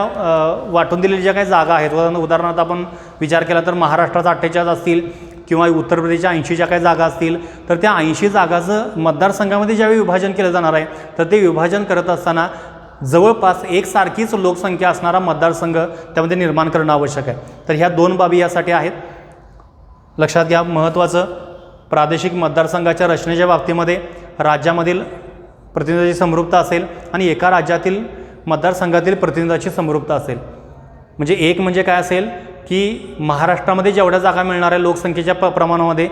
वाटून दिलेल्या ज्या काही जागा आहेत, उदाहरणार्थ आपण विचार केला तर महाराष्ट्राचा 48 असतील किंवा उत्तर प्रदेशच्या 80 ज्या काही जागा असतील तर त्या 80 जागाचं मतदारसंघामध्ये ज्यावेळी विभाजन केलं जाणार आहे तर ते विभाजन करत असताना जवळपास एकसारखीच लोकसंख्या असणारा मतदारसंघ त्यामध्ये निर्माण करणं आवश्यक आहे. तर ह्या 2 बाबी यासाठी आहेत. लक्षात घ्या महत्त्वाचं, प्रादेशिक मतदारसंघाच्या रचनेच्या बाबतीमध्ये राज्यामधील प्रतिनिधित्वाची समरूपता असेल आणि एका राज्यातील मतदारसंघातील प्रतिनिधित्वाची समरूपता असेल. म्हणजे एक म्हणजे काय असेल की महाराष्ट्रामध्ये जेवढ्या जागा मिळणार आहे लोकसंख्येच्या प्रमाणामध्ये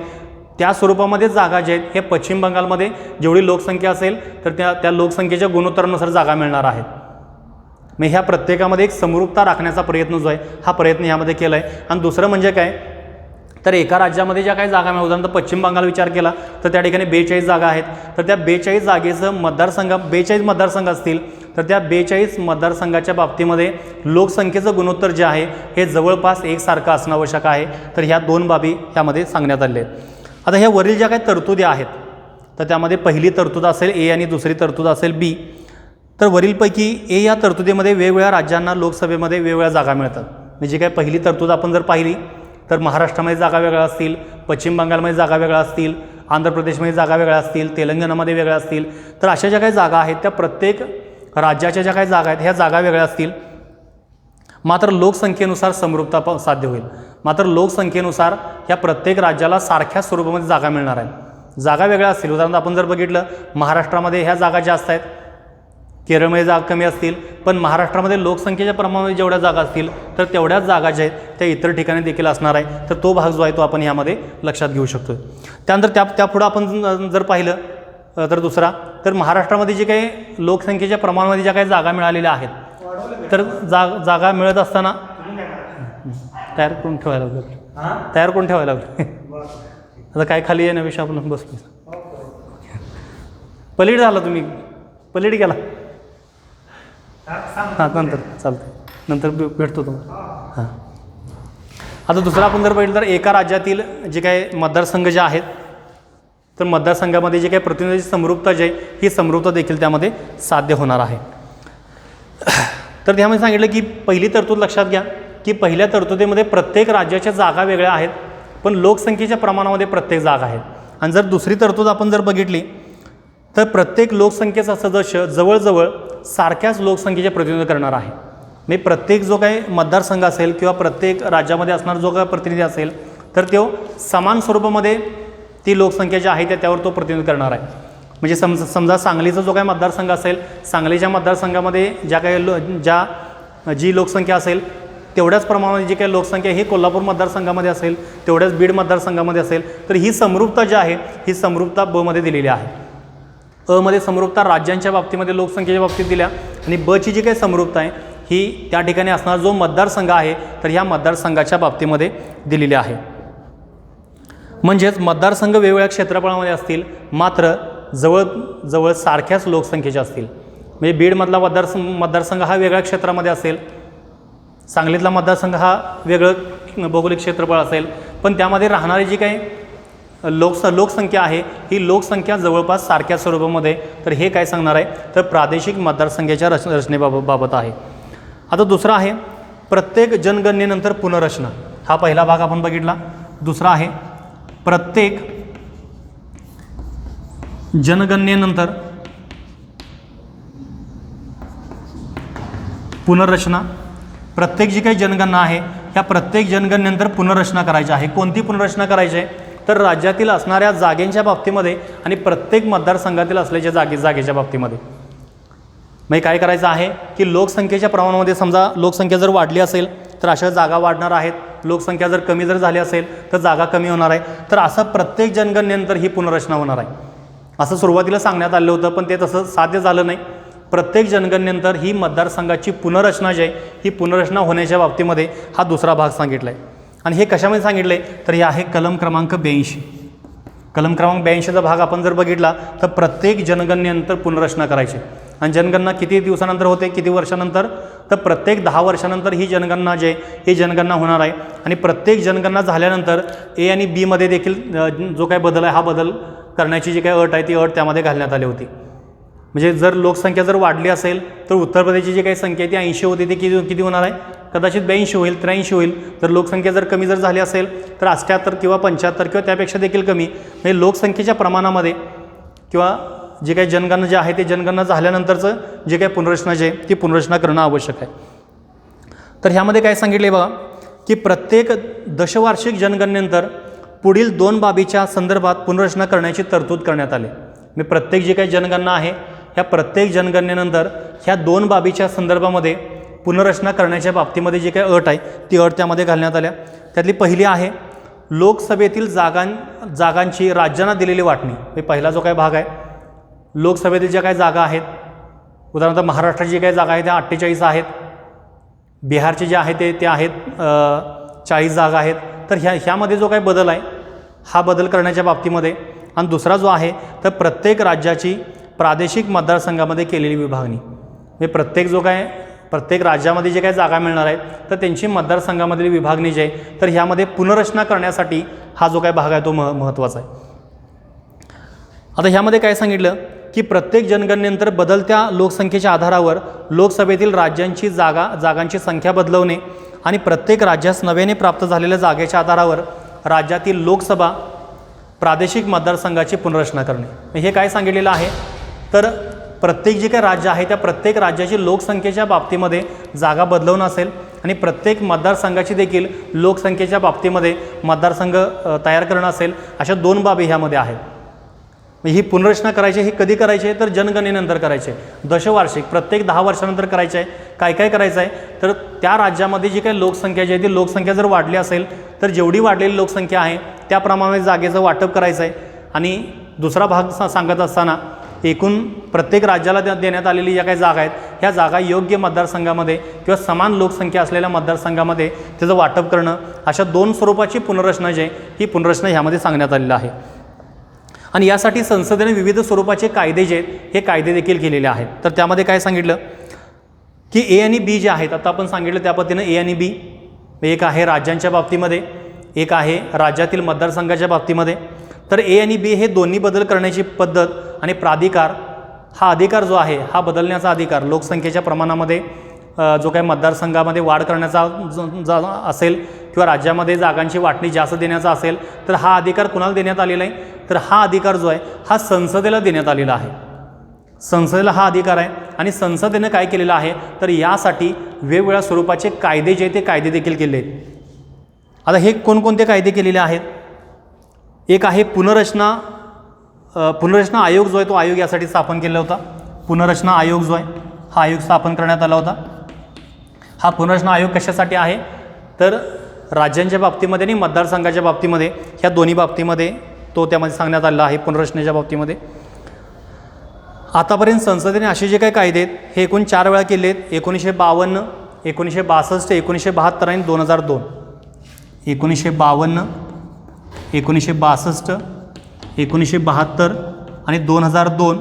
त्या स्वरूपामध्ये जागा ज्या आहेत हे पश्चिम बंगालमध्ये जेवढी लोकसंख्या असेल तर त्या लोकसंख्येच्या गुणोत्तरानुसार जागा मिळणार आहेत. मग ह्या प्रत्येकामध्ये एक समरूपता राखण्याचा प्रयत्न जो आहे हा प्रयत्न ह्यामध्ये केला आहे. आणि दुसरं म्हणजे काय तर एका राज्यामध्ये ज्या काही जागा मिळतात, उदाहरणार्थ पश्चिम बंगाल विचार केला तर त्या ठिकाणी 42 जागा आहेत, तर त्या 42 जागेचं 42 मतदारसंघ असतील तर त्या 42 मतदारसंघाच्या बाबतीमध्ये लोकसंख्येचं गुणोत्तर जे आहे हे जवळपास एकसारखं असणं आवश्यक आहे. तर ह्या 2 बाबी ह्यामध्ये सांगण्यात आल्या आहेत. आता ह्या वरील ज्या काही तरतुदी आहेत तर त्यामध्ये पहिली तरतूद असेल ए आणि दुसरी तरतूद असेल बी. तर वरीलपैकी ए या तरतुदीमध्ये वेगवेगळ्या राज्यांना लोकसभेमध्ये वेगवेगळ्या जागा मिळतात. म्हणजे काय पहिली तरतूद आपण जर पाहिली तर महाराष्ट्रामध्ये जागा वेगळ्या असतील, पश्चिम बंगालमध्ये जागा वेगळ्या असतील, आंध्र प्रदेशमध्ये जागा वेगळ्या असतील, तेलंगणामध्ये वेगळ्या असतील. तर अशा ज्या काही जागा आहेत त्या प्रत्येक राज्याच्या ज्या काही जागा आहेत ह्या जागा वेगळ्या असतील. मात्र लोकसंख्येनुसार समरूपता साध्य होईल. मात्र लोकसंख्येनुसार ह्या प्रत्येक राज्याला सारख्या स्वरूपामध्ये जागा मिळणार आहेत. जागा वेगळ्या असतील. उदाहरणार्थ आपण जर बघितलं महाराष्ट्रामध्ये ह्या जागा जास्त आहेत, केरळमध्ये जागा कमी असतील, पण महाराष्ट्रामध्ये लोकसंख्येच्या प्रमाणामध्ये जेवढ्या जागा असतील तर तेवढ्याच जागा ज्या आहेत त्या इतर ठिकाणी देखील असणार आहे. तर तो भाग जो आहे तो आपण यामध्ये लक्षात घेऊ शकतो. त्यानंतर त्यापुढं आपण जर पाहिलं तर दुसरा तर महाराष्ट्रामध्ये जे काही लोकसंख्येच्या प्रमाणामध्ये ज्या काही जागा मिळालेल्या आहेत तर जागा मिळत असताना तयार करून ठेवायला लागलं. आता काय खाली येण्यापेक्षा आपण बसलो. पलीड झाला, तुम्ही पलीड गेला. हां नंतर चालतं, नंतर भेटतो तुम्हाला. हां आता दुसरा आपण जर बघितलं तर एका राज्यातील जे काही मतदारसंघ जे आहेत तर मतदारसंघामध्ये जे काही प्रतिनिधी समरूपता जी आहे ही समरूपता देखील त्यामध्ये साध्य होणार आहे. तर त्यामध्ये सांगितलं की पहिली तरतूद लक्षात घ्या की पहिल्या तरतुदीमध्ये प्रत्येक राज्याच्या जागा वेगळ्या आहेत पण लोकसंख्येच्या प्रमाणामध्ये प्रत्येक जागा आहेत. आणि जर दुसरी तरतूद आपण जर बघितली तर प्रत्येक लोकसंख्येचा सदस्य जवळजवळ सारख्याच लोकसंख्येचे प्रतिनिधित्व करणार आहे. म्हणजे प्रत्येक जो काही मतदारसंघ असेल किंवा प्रत्येक राज्यामध्ये असणारा जो काही प्रतिनिधी असेल तर तो समान स्वरूपामध्ये ती लोकसंख्या जी आहे त्यावर तो प्रतिनिधित्व करणार आहे. म्हणजे समजा सांगलीचा जो काही मतदारसंघ असेल, सांगलीच्या मतदारसंघामध्ये जी लोकसंख्या असेल तेवढ्याच प्रमाणात जी काही लोकसंख्या ही कोल्हापूर मतदारसंघामध्ये असेल, तेवढ्याच बीड मतदारसंघामध्ये असेल. तर ही समरूपता जी आहे ही समरूपता ब मध्ये दिलेली आहे. अ मध्ये समरूपता राज्यांच्या बाबतीमध्ये लोकसंख्येच्या बाबतीत दिल्या आणि ब ची जी काही समरूपता आहे ही त्या ठिकाणी असणारा जो मतदारसंघ आहे तर ह्या मतदारसंघाच्या बाबतीमध्ये दिलेली आहे. म्हणजेच मतदारसंघ वेगवेगळ्या क्षेत्रफळामध्ये असतील मात्र जवळ सारख्याच लोकसंख्येचे असतील. म्हणजे बीडमधला मतदारसंघ हा वेगळ्या क्षेत्रामध्ये असेल, सांगलीतला मतदारसंघ हा वेगळं भौगोलिक क्षेत्रफळ असेल, पण त्यामध्ये राहणारी जी काही लोकसंख्या आहे ही लोकसंख्या जवळपास सारख्या स्वरूपामध्ये. तर हे काय सांगणार आहे तर प्रादेशिक मतदारसंघाच्या रचनेबाबत आहे. आता दुसरा आहे प्रत्येक जनगणनेनंतर पुनर्रचना. हा पहिला भाग आपण बघितला. दुसरा आहे प्रत्येक जनगणनेनंतर पुनर्रचना. प्रत्येक जी काही जनगणना आहे ह्या प्रत्येक जनगणनेनंतर पुनर्रचना करायची आहे. कोणती पुनर्रचना करायची आहे तर राज्यातील असणाऱ्या जागेंच्या बाबतीमध्ये आणि प्रत्येक मतदारसंघातील असल्याच्या जागेच्या बाबतीमध्ये. म्हणजे काय करायचं आहे की लोकसंख्येच्या प्रमाणामध्ये समजा लोकसंख्या जर वाढली असेल तर अशा जागा वाढणार आहेत, लोकसंख्या जर कमी जर झाली असेल तर जागा कमी होणार आहे. तर असं प्रत्येक जनगणनेनंतर ही पुनर्रचना होणार आहे असं सुरुवातीला सांगण्यात आलं होतं, पण ते तसं साध्य झालं नाही. प्रत्येक जनगणनेनंतर ही मतदारसंघाची पुनर्रचना जी आहे ही पुनर्रचना होण्याच्या बाबतीमध्ये हा दुसरा भाग सांगितला आहे. आणि हे कशामध्ये सांगितलं आहे तर हे आहे कलम क्रमांक 82. कलम क्रमांक 82चा भाग आपण जर बघितला तर प्रत्येक जनगणनेनंतर पुनर्रचना करायची. आणि जनगणना किती दिवसानंतर होते, किती वर्षानंतर तर प्रत्येक 10 वर्षानंतर ही जनगणना जी आहे ही जनगणना होणार आहे. आणि प्रत्येक जनगणना झाल्यानंतर ए आणि बी मध्ये देखील जो काही बदल आहे हा बदल करण्याची जी काही अट आहे ती अट त्यामध्ये घालण्यात आली होती. म्हणजे जर लोकसंख्या जर वाढली असेल तर उत्तर प्रदेशची जी काही संख्या आहे ती 80 होती ती किती होणार आहे कदाचित 82 होईल, 83 होईल. तर लोकसंख्या जर कमी जर झाली असेल तर 78 किंवा 75 किंवा त्यापेक्षा देखील कमी. म्हणजे लोकसंख्येच्या प्रमाणामध्ये किंवा जे काही जनगणना जे आहे ते जनगणना झाल्यानंतरचं जे काही पुनर्रचना जे आहे ती पुनर्रचना करणं आवश्यक आहे. तर ह्यामध्ये काय सांगितले बघा की प्रत्येक दशवार्षिक जनगणनेनंतर पुढील 2 बाबीच्या संदर्भात पुनर्रचना करण्याची तरतूद करण्यात आली. म्हणजे प्रत्येक जी काही जनगणना आहे ह्या प्रत्येक जनगणनेनंतर ह्या 2 बाबीच्या संदर्भामध्ये पुनर्रचना करण्याच्या बाबतीमध्ये जी काही अट आहे ती अट त्यामध्ये घालण्यात आल्या. त्यातली पहिली आहे लोकसभेतील जागांची राज्यांना दिलेली वाटणी. हे पहिला जो काही भाग आहे लोकसभेतील ज्या काही जागा आहेत, उदाहरणार्थ महाराष्ट्राची जी काही जागा आहे त्या 48 आहेत, बिहारचे जे आहे ते आहेत 40 जागा आहेत. तर ह्यामध्ये जो काही बदल आहे हा बदल करण्याच्या बाबतीमध्ये. आणि दुसरा जो आहे तर प्रत्येक राज्याची प्रादेशिक मतदारसंघामध्ये केलेली विभागणी. म्हणजे प्रत्येक राज्यामध्ये जे काही जागा मिळणार आहेत तर त्यांची मतदारसंघामधील विभागणी जी आहे तर ह्यामध्ये पुनर्रचना करण्यासाठी हा जो काही भाग आहे तो महत्त्वाचा आहे. आता ह्यामध्ये काय सांगितलं की प्रत्येक जनगणनेनंतर बदलत्या लोकसंख्येच्या आधारावर लोकसभेतील जागांची संख्या बदलवणे आणि प्रत्येक राज्यास नव्याने प्राप्त झालेल्या जागेच्या आधारावर राज्यातील लोकसभा प्रादेशिक मतदारसंघाची पुनर्रचना करणे. हे काय सांगितलेलं आहे तर प्रत्येक जे काही राज्य आहे त्या प्रत्येक राज्याची लोकसंख्येच्या बाबतीमध्ये जागा बदलवणं असेल आणि प्रत्येक मतदारसंघाची देखील लोकसंख्येच्या बाबतीमध्ये मतदारसंघ तयार करणं असेल. अशा 2 बाबी ह्यामध्ये आहेत. ही पुनर्रचना करायची ही कधी करायची आहे तर जनगणनेनंतर करायची आहे. दशवार्षिक प्रत्येक 10 वर्षानंतर करायचं आहे. काय करायचं आहे तर त्या राज्यामध्ये जी काही लोकसंख्या जी आहे ती लोकसंख्या जर वाढली असेल तर जेवढी वाढलेली लोकसंख्या आहे त्याप्रमाणे जागेचं वाटप करायचं आहे. आणि दुसरा भाग सांगत असताना एकूण प्रत्येक राज्याला देण्यात आलेली ज्या काही जागा आहेत ह्या जागा योग्य मतदारसंघामध्ये किंवा समान लोकसंख्या असलेल्या मतदारसंघामध्ये त्याचं वाटप करणं. अशा 2 स्वरूपाची पुनर्रचना जी आहे ही पुनर्रचना ह्यामध्ये सांगण्यात आलेलं आहे. आणि यासाठी संसदेने विविध स्वरूपाचे कायदे जे आहेत हे कायदे देखील केलेले आहेत. तर त्यामध्ये काय सांगितलं की ए आणि बी जे आहेत आता आपण सांगितलं त्या पद्धतीनं ए आणि बी. एक आहे राज्यांच्या बाबतीमध्ये, एक आहे राज्यातील मतदारसंघाच्या बाबतीमध्ये. तर ए आणि बी हे दोन्ही बदल करण्याची पद्धत आणि प्राधिकार हा अधिकार जो आहे हा बदलण्याचा अधिकार लोकसंख्येच्या प्रमाणामध्ये जो काही मतदारसंघामध्ये वाढ करण्याचा असेल किंवा राज्यामध्ये जागांची वाटणी जास्त देण्याचा असेल तर हा अधिकार कुणाला देण्यात आलेला आहे तर हा अधिकार जो आहे हा संसदेला देण्यात आलेला आहे. संसदेला हा अधिकार आहे आणि संसदेनं काय केलेलं आहे तर यासाठी वेगवेगळ्या स्वरूपाचे कायदे जे ते कायदे देखील केले आहेत. आता हे कोणकोणते कायदे केलेले आहेत? एक आहे पुनर्रचना आयोग जो आहे तो आयोग यासाठी स्थापन केलेला होता. पुनर्रचना आयोग जो आहे हा आयोग स्थापन करण्यात आला होता. हा पुनर्रचना आयोग कशासाठी आहे तर राज्यांच्या बाबतीमध्ये आणि मतदारसंघाच्या बाबतीमध्ये ह्या दोन्ही बाबतीमध्ये तो त्यामध्ये सांगण्यात आलेला आहे. पुनर्रचनेच्या बाबतीमध्ये आतापर्यंत संसदेने असे जे काही कायदे आहेत हे एकूण 4 वेळा केले आहेत. 1952, 1962, 1972 आणि 2002. 1952, 1962, 1972 आणि 2002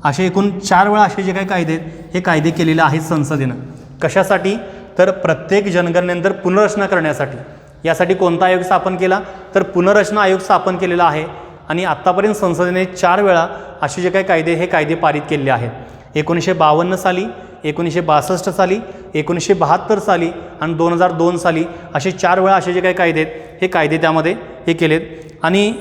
असे एकूण 4 वेळा असे जे काही कायदे आहेत हे कायदे केलेले आहेत संसदेनं. कशासाठी तर प्रत्येक जनगणनेनंतर पुनर्रचना करण्यासाठी. यासाठी कोणता आयोग स्थापन केला तर पुनर्रचना आयोग स्थापन केलेला आहे. आणि आत्तापर्यंत संसदेने 4 वेळा असे जे काही कायदे हे कायदे पारित केलेले आहेत. 1952 साली, 1962 साली, 1972 साली आणि 2002 साली असे 4 वेळा असे जे काही कायदे आहेत हे कायदे त्यामध्ये हे केलेत. आणि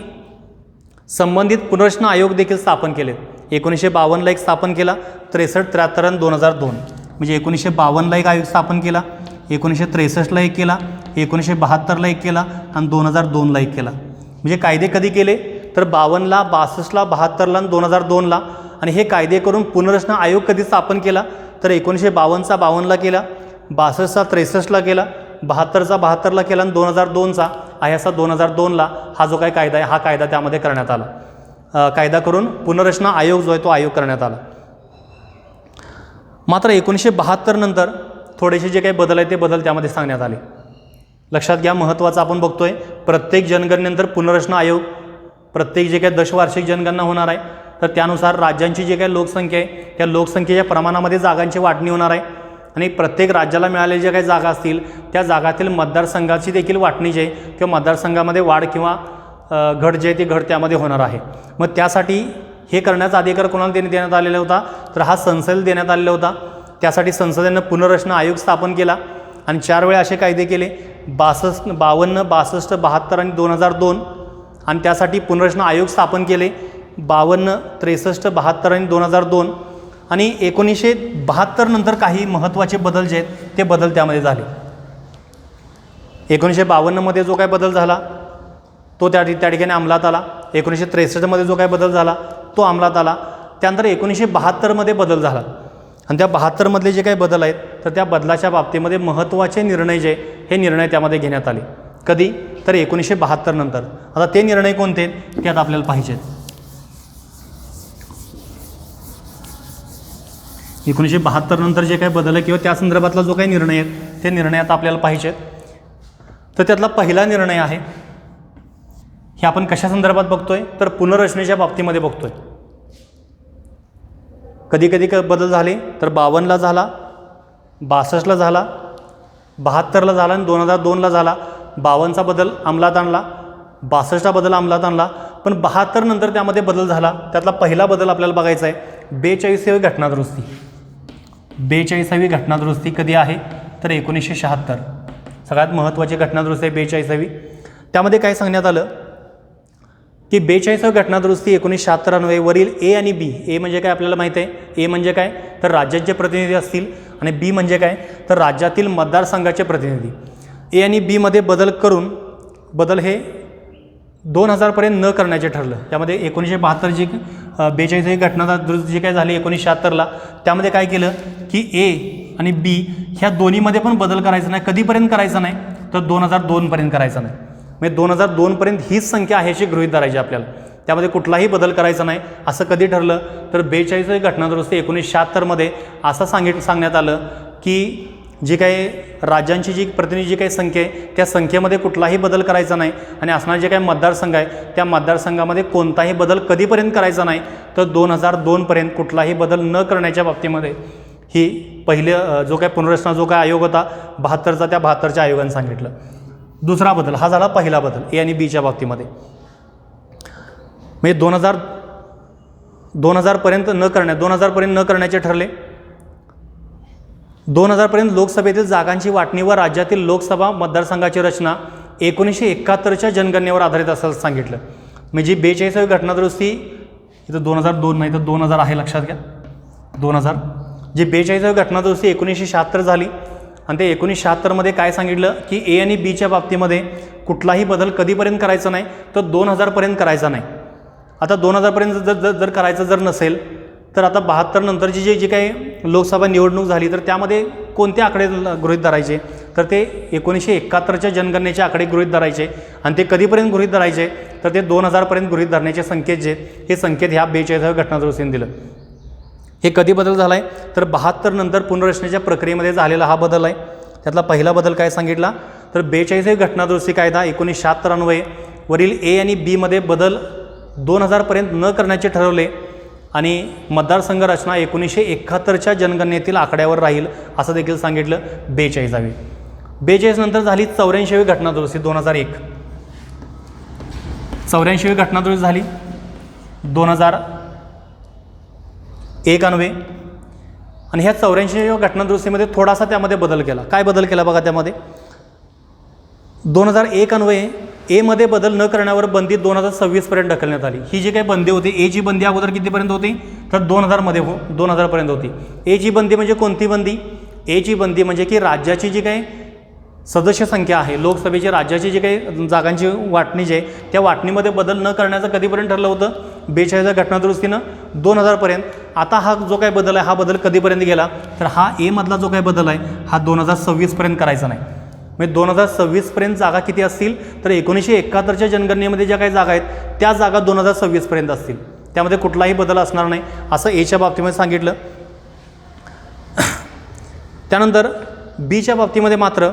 संबंधित पुनर्रचना आयोग देखील स्थापन केलेत. 1952ला एक स्थापन केला, 63, 73 आणि 2002 म्हणजे 1952ला एक आयोग स्थापन केला, 1963ला एक केला, 1972ला एक केला आणि 2002ला एक केला. म्हणजे कायदे कधी केले तर 52ला, 62ला, 72ला आणि 2002ला. आणि हे कायदे करून पुनर्रचना आयोग कधी स्थापन केला तर 1952चा 52ला केला, 62चा 63ला केला, 72चा 72ला केला आणि 2002चा आहे असा 2002ला हा जो काही कायदा आहे हा कायदा त्यामध्ये करण्यात आला. कायदा करून पुनर्रचना आयोग जो आहे तो आयोग करण्यात आला. मात्र 1972 नंतर थोडेसे जे काही बदल आहेत ते बदल त्यामध्ये सांगण्यात आले. लक्षात घ्या, महत्त्वाचं आपण बघतोय प्रत्येक जनगणनेनंतर पुनर्रचना आयोग, प्रत्येक जे काही दशवार्षिक जनगणना होणार आहे तर त्यानुसार राज्यांची जे काही लोकसंख्या आहे त्या लोकसंख्येच्या प्रमाणामध्ये जागांची वाटणी होणार आहे. आणि प्रत्येक राज्याला मिळालेल्या ज्या काही जागा असतील त्या जागातील मतदारसंघाची देखील वाटणी जी आहे किंवा मतदारसंघामध्ये वाढ किंवा घट जे आहे ती घट त्यामध्ये होणार आहे. मग त्यासाठी हे करण्याचा अधिकार कोणाला देण्यात आलेला होता तर हा संसदेला देण्यात आलेला होता. त्यासाठी संसदेनं पुनर्रचना आयोग स्थापन केला आणि 4 वेळा असे कायदे केले, 52, 62, 72 आणि 2002. आणि त्यासाठी पुनर्रचना आयोग स्थापन केले 52, 63, 72 आणि 2002. आणि 1972 नंतर काही महत्त्वाचे बदल जे आहेत ते बदल त्यामध्ये झाले. 1952मध्ये जो काय बदल झाला तो त्या ठिकाणी अंमलात आला. 1963मध्ये जो काय बदल झाला तो अंमलात आला. त्यानंतर 1972मध्ये बदल झाला. आणि त्या 72मधले जे काही बदल आहेत तर त्या बदलाच्या बाबतीमध्ये महत्त्वाचे निर्णय जे हे निर्णय त्यामध्ये घेण्यात आले. कधी तर 1972 नंतर. आता ते निर्णय कोणते ते आता आपल्याला पाहिजेत. 1972 नंतर जे काही बदल आहे किंवा त्या संदर्भातला जो काही निर्णय आहे ते निर्णय आता आपल्याला पाहिजेत. तर त्यातला पहिला निर्णय आहे हे आपण कशा संदर्भात बघतोय तर पुनर्रचनेच्या बाबतीमध्ये बघतोय. कधी कधी बदल झाले तर 52ला झाला, 62ला झाला, 72ला झाला आणि 2002ला झाला. 52चा बदल अंमलात आणला, 62चा बदल अंमलात आणला. पण 72 नंतर त्यामध्ये बदल झाला. त्यातला पहिला बदल आपल्याला बघायचा आहे 42वी घटनादुरुस्ती. 42वी घटनादुरुस्ती कधी आहे तर 1976. सगळ्यात महत्त्वाची घटनादुरुस्ती आहे 42वी. त्यामध्ये काय सांगण्यात आलं की 42वी घटनादुरुस्ती 1976 अन्वये वरील ए आणि बी. ए म्हणजे काय आपल्याला माहिती आहे. ए म्हणजे काय तर राज्याचे प्रतिनिधी असतील आणि बी म्हणजे काय तर राज्यातील मतदारसंघाचे प्रतिनिधी. ए आणि बीमध्ये बदल करून बदल हे 2000पर्यंत न करण्याचे ठरलं. त्यामध्ये 1972 जी 42वी घटनादुरुस्ती जी काय झाली 1976ला त्यामध्ये काय केलं की ए आणि बी ह्या दोन्हीमध्ये पण बदल करायचा नाही. कधीपर्यंत करायचा नाही तर 2002पर्यंत करायचा नाही. म्हणजे 2002पर्यंत हीच संख्या आहे अशी गृहीत धरायची आपल्याला. त्यामध्ये कुठलाही बदल करायचा नाही असं कधी ठरलं तर 42वी घटनादुरुस्ती 1976मध्ये असं सांगण्यात आलं की जी काही राज्यांची जी प्रतिनिधी जी काही संख्या आहे त्या संख्येमध्ये कुठलाही बदल करायचा नाही. आणि असणारे जे काही मतदारसंघ आहे त्या मतदारसंघामध्ये कोणताही बदल कधीपर्यंत करायचा नाही तर 2002पर्यंत कुठलाही बदल न करण्याच्या बाबतीमध्ये ही पहिले जो काही पुनर्रचना जो काय आयोग होता 72चा त्या 72च्या आयोगाने सांगितलं. दुसरा बदल हा झाला पहिला बदल ए आणि बीच्या बाबतीमध्ये. म्हणजे 2000पर्यंत न करण्याचे ठरले. 2000पर्यंत लोकसभेतील जागांची वाटणी व राज्यातील लोकसभा मतदारसंघाची रचना 1971च्या जनगणनेवर आधारित असल्याचं सांगितलं. म्हणजे 42वी घटनादुरुस्ती इथं 2002 नाही तर 2000 आहे लक्षात घ्या. 2000 जी 42वी घटनादुरुस्ती 1976 झाली आणि ते 1976मध्ये काय सांगितलं की ए आणि बीच्या बाबतीमध्ये कुठलाही बदल कधीपर्यंत करायचा नाही तर 2000पर्यंत करायचा नाही. आता 2000पर्यंत जर करायचं जर नसेल तर आता 72 नंतरची जी काही लोकसभा निवडणूक झाली तर त्यामध्ये कोणते आकडे गृहीत धरायचे तर ते 1971च्या जनगणनेचे आकडे गृहीत धरायचे आणि ते कधीपर्यंत गृहीत धरायचे तर ते 2000पर्यंत गृहीत धरण्याचे संकेत जे हे संकेत ह्या 42व्या घटनादुरुस्तीने दिलं. हे कधी बदल झाला आहे तर 72 नंतर पुनर्रचनेच्या प्रक्रियेमध्ये झालेला हा बदल आहे. त्यातला पहिला बदल काय सांगितला तर 42वी घटनादुरुस्ती कायदा 1976 अन्वये वरील ए आणि बीमध्ये बदल 2000पर्यंत न करण्याचे ठरवले आणि मतदारसंघ रचना 1971च्या जनगणनेतील आकड्यावर राहील असं देखील सांगितलं. 42वी 42 नंतर झाली 84वी घटनादुरुस्ती 2001. 84वी घटनादुरुस्ती झाली 2001 अन्वये आणि ह्या 84व्या घटनादुरुस्तीमध्ये थोडासा त्यामध्ये बदल केला. काय बदल केला बघा त्यामध्ये 2001 अन्वये एमध्ये बदल न करण्यावर बंदी 2026पर्यंत ढकलण्यात आली. ही जी काही बंदी होती एची बंदी अगोदर कितीपर्यंत होती तर 2000पर्यंत होती. एची बंदी म्हणजे कोणती बंदी एची बंदी म्हणजे की राज्याची जी काही सदस्य संख्या आहे लोकसभेची राज्याची जी काही जागांची वाटणी जी आहे त्या वाटणीमध्ये बदल न करण्याचं कधीपर्यंत ठरलं होतं 42व्या घटनादुरुस्तीनं 2000पर्यंत. आता हा जो काही बदल आहे हा बदल कधीपर्यंत गेला तर हा एमधला जो काही बदल आहे हा 2026पर्यंत करायचा नाही. म्हणजे 2026पर्यंत जागा किती असतील तर 1971च्या जनगणनेमध्ये ज्या काही जागा आहेत त्या जागा 2026पर्यंत असतील. त्यामध्ये कुठलाही बदल असणार नाही असं एच्या बाबतीमध्ये सांगितलं. त्यानंतर बीच्या बाबतीमध्ये मात्र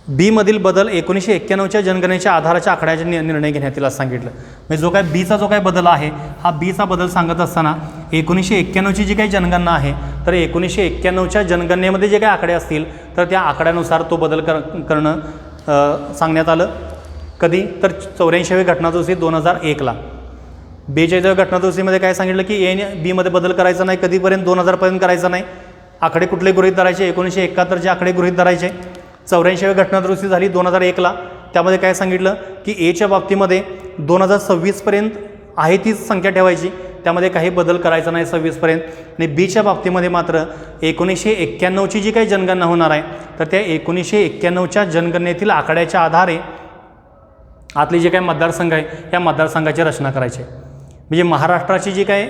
बीमधील बदल 1991च्या जनगणनेच्या आधाराच्या आकड्याचे निर्णय घेण्यात येईल असं सांगितलं. म्हणजे जो काय बीचा जो काही बदल आहे हा बीचा बदल सांगत असताना 1991ची जी काही जनगणना आहे तर 1991च्या जनगणनेमध्ये जे काही आकडे असतील तर त्या आकड्यानुसार तो बदल करणं सांगण्यात आलं. कधी तर 84वी घटनादुरुस्ती 2001ला. 42व्या घटनादुरुस्तीमध्ये काय सांगितलं की ए आणि बीमध्ये बदल करायचा नाही कधीपर्यंत 2000पर्यंत करायचा नाही. आकडे कुठले गृहीत धरायचे 1971चे आकडे गृहीत धरायचे. 84वी घटनादुरुस्ती झाली 2001ला. त्यामध्ये काय सांगितलं की एच्या बाबतीमध्ये 2026पर्यंत आहे तीच संख्या ठेवायची त्यामध्ये काही बदल करायचा नाही 26पर्यंत. आणि बीच्या बाबतीमध्ये मात्र 1991ची जी काही जनगणना होणार आहे तर त्या 1991च्या जनगणनेतील आकड्याच्या आधारे आतली जे काही मतदारसंघ आहे या मतदारसंघाची रचना करायची. म्हणजे महाराष्ट्राची जी काही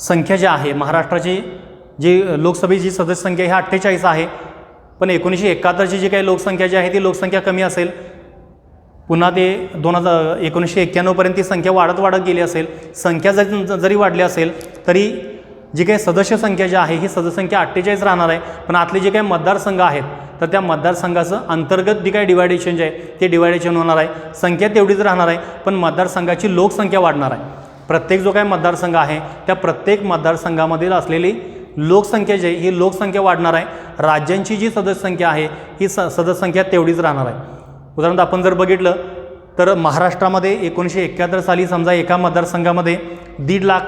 संख्या जी आहे महाराष्ट्राची जी लोकसभेची सदस्य संख्या ही 48 आहे पण 1971ची जी काही लोकसंख्या जी आहे ती लोकसंख्या कमी असेल. पुन्हा ते 1991पर्यंत ती संख्या वाढत गेली असेल. संख्या जरी वाढली असेल तरी जी काही सदस्य संख्या जी आहे ही सदस्यसंख्या 48 राहणार आहे. पण आतले जे काही मतदारसंघ आहेत तर त्या मतदारसंघाचं अंतर्गत जे काही डिवायडेशन जे आहे ते डिवायडेशन होणार आहे. संख्या तेवढीच राहणार आहे पण मतदारसंघाची लोकसंख्या वाढणार आहे. प्रत्येक जो काही मतदारसंघ आहे त्या प्रत्येक मतदारसंघामधील असलेली लोकसंख्या जी आहे ही लोकसंख्या वाढणार आहे. राज्यांची जी सदस्य संख्या आहे ही सदस्य संख्या तेवढीच राहणार आहे. उदाहरणार्थ आपण जर बघितलं तर महाराष्ट्रामध्ये 1971 साली समजा एका मतदारसंघामध्ये 1.5 लाख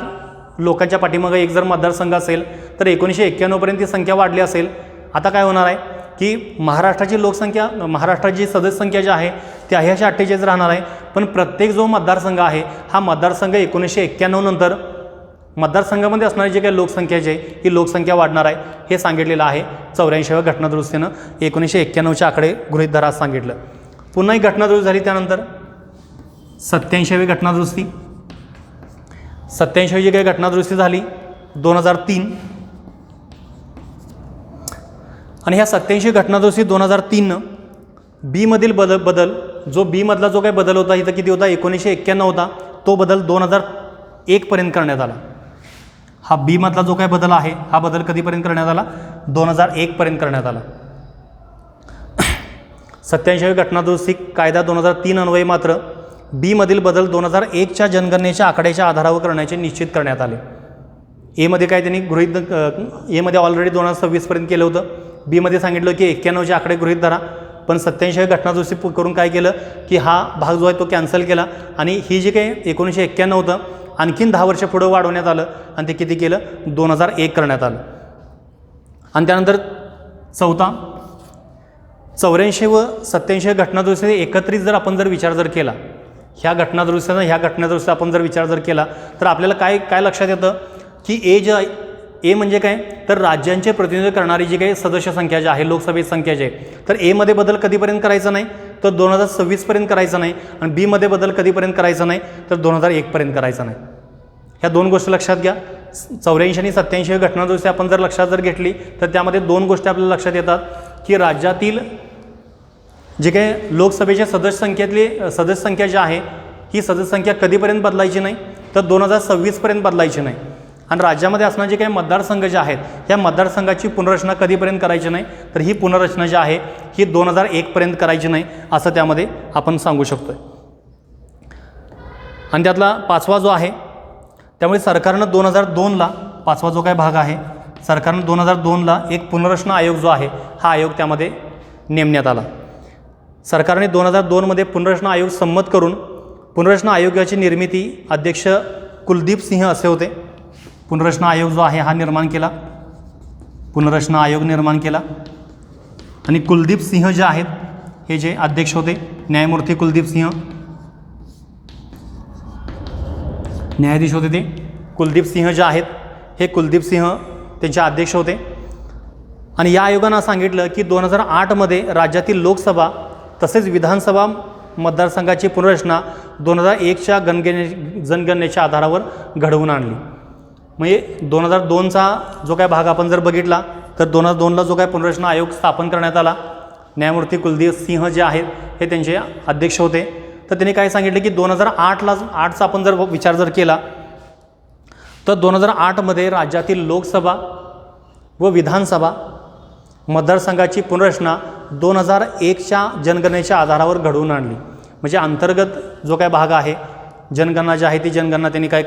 लोकांच्या पाठीमागं एक जर मतदारसंघ असेल तर 1991पर्यंत ती संख्या वाढली असेल. आता काय होणार आहे की महाराष्ट्राची लोकसंख्या महाराष्ट्राची सदस्य संख्या जी आहे ती 48 राहणार आहे. पण प्रत्येक जो मतदारसंघ आहे हा मतदारसंघ 1991 नंतर मतदारसंघामध्ये असणारी जी काही लोकसंख्या जी आहे ही लोकसंख्या वाढणार आहे हे सांगितलेलं आहे 84व्या घटनादुरुस्तीनं. 1991चे आकडे गृहीत धरा सांगितलं. पुन्हा एक घटनादुरुस्ती झाली त्यानंतर 87वी घटनादुरुस्ती. 87वी जी काही घटनादुरुस्ती झाली 2003 आणि ह्या 87वी घटनादुरुस्ती 2003नं बीमधील बदल जो बीमधला जो काही बदल होता इथं किती होता 1991 होता तो बदल 2001पर्यंत करण्यात आला. हा बीमधला जो काही बदल आहे हा बदल कधीपर्यंत करण्यात आला 2001पर्यंत करण्यात आला. 87वी घटनादुरुस्ती कायदा 2003 अन्वये मात्र बीमधील बदल 2001च्या जनगणनेच्या आकड्याच्या आधारावर करण्याचे निश्चित करण्यात आले. एमध्ये काय त्यांनी गृहीत एमध्ये ऑलरेडी 2026पर्यंत केलं होतं. बीमध्ये सांगितलं की 91चे आकडे गृहीत धरा. पण 87वी घटनादुरुस्ती करून काय केलं की हा भाग जो आहे तो कॅन्सल केला आणि ही जी काही 1991 होतं आणखीन 10 वर्ष पुढं वाढवण्यात आलं आणि ते किती केलं 2001 करण्यात आलं. आणि त्यानंतर 84 व 87 घटनादुरुस्ती एकत्रित जर आपण विचार केला ह्या घटनादुरुस्तीनं ह्या घटनादुरुस्तीचा आपण जर विचार जर केला तर आपल्याला काय लक्षात येतं की ए म्हणजे काय, तर राज्यांचे प्रतिनिधित्व करणारी जी काही सदस्य संख्या जी आहे, लोकसभेची संख्या जी आहे, तर एमध्ये बदल कधीपर्यंत करायचा नाही, तर 2026पर्यंत करायचा नाही, आणि बीमध्ये बदल कधीपर्यंत करायचा नाही, तर 2001पर्यंत करायचा नाही. ह्या दोन गोष्टी लक्षात घ्या. 84 आणि 87 घटनादुरुस्ती आपण जर लक्षात जर घेतली तर त्यामध्ये दोन गोष्टी आपल्याला लक्षात येतात की राज्यातील जे काही लोकसभेच्या सदस्य संख्या जी आहे ही सदस्य संख्या कधीपर्यंत बदलायची नाही, तर 2026पर्यंत बदलायची नाही, आणि राज्यामध्ये असणारे जे काही मतदारसंघ जे आहेत ह्या मतदारसंघाची पुनर्रचना कधीपर्यंत करायची नाही, तर ही पुनर्रचना जी आहे ही 2001पर्यंत करायची नाही असं त्यामध्ये आपण सांगू शकतो. आणि त्यातला पाचवा जो आहे, त्यामुळे सरकारनं 2002ला पाचवा जो काही भाग आहे, सरकारनं 2002ला एक पुनर्रचना आयोग जो आहे हा आयोग त्यामध्ये नेमण्यात आला. सरकारने 2002मध्ये पुनर्रचना आयोग संमत करून पुनर्रचना आयोगाची निर्मिती अध्यक्ष कुलदीप सिंह असे होते. पुनर्रचना आयोग जो आहे हा निर्माण केला, पुनर्रचना आयोग निर्माण केला, आणि कुलदीप सिंह जे आहेत हे जे अध्यक्ष होते, न्यायमूर्ती कुलदीप सिंह न्यायाधीश होते, ते कुलदीप सिंह जे आहेत हे कुलदीप सिंह त्यांचे अध्यक्ष होते. आणि या आयोगानं सांगितलं की 2008मध्ये राज्यातील लोकसभा तसेच विधानसभा मतदारसंघाची पुनर्रचना 2001च्या जनगणनेच्या आधारावर घडवून आणली. म्हणजे 2002चा जो काय भाग आपण जर बघितला तर 2002ला जो काय पुनर्रचना आयोग स्थापन करण्यात आला, न्यायमूर्ती कुलदीप सिंह जे आहेत हे त्यांचे अध्यक्ष होते. तर त्यांनी काय सांगितलं की 2008चा आपण जर विचार जर केला तर 2008मध्ये राज्यातील लोकसभा व विधानसभा मतदारसंघाची पुनर्रचना 2001च्या जनगणनेच्या आधारावर घडवून आणली. म्हणजे अंतर्गत जो काय भाग आहे, जनगणना जी आहे ती जनगणना त्यांनी काय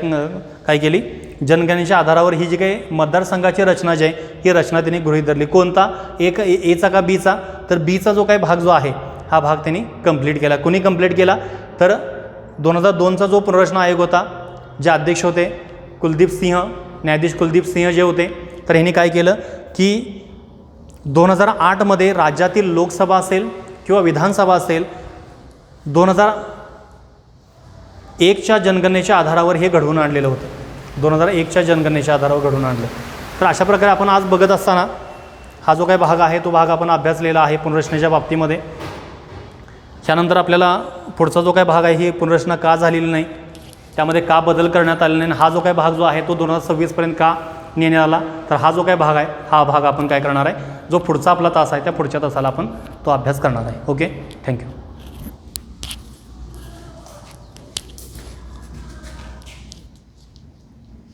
केली, जनगणनेच्या आधारावर ही जी काही मतदारसंघाची रचना जी आहे ही रचना त्यांनी गृहीत धरली. कोणता, एचा का बीचा, तर बीचा जो काही भाग जो आहे हा भाग त्यांनी कंप्लीट केला. कोणी कंप्लीट केला, तर 2002चा जो पुनर्रचना आयोग होता, जे अध्यक्ष होते कुलदीप सिंह, न्यायाधीश कुलदीप सिंह जे होते, तर ह्यांनी काय केलं की 2008मध्ये राज्यातील लोकसभा असेल किंवा विधानसभा असेल 2001च्या जनगणनेच्या आधारावर हे घडवून आणलेलं होतं. 2001च्या जनगणनेच्या आधारावर घडवून आणलं. तर अशा प्रकारे आपण आज बघत असताना हा जो काही भाग आहे तो भाग आपण अभ्यासलेला आहे पुनर्रचनेच्या बाबतीमध्ये. त्यानंतर आपल्याला पुढचा जो काही भाग आहे ही पुनर्रचना का झालेली नाही, त्यामध्ये का बदल करण्यात आले नाही, हा जो काही भाग जो आहे तो 2026पर्यंत का नेण्यात आला, तर हा जो काही भाग आहे हा भाग आपण काय करणार आहे, जो पुढचा आपला तास आहे त्या पुढच्या तासाला आपण तो अभ्यास करणार आहे. Okay, thank you.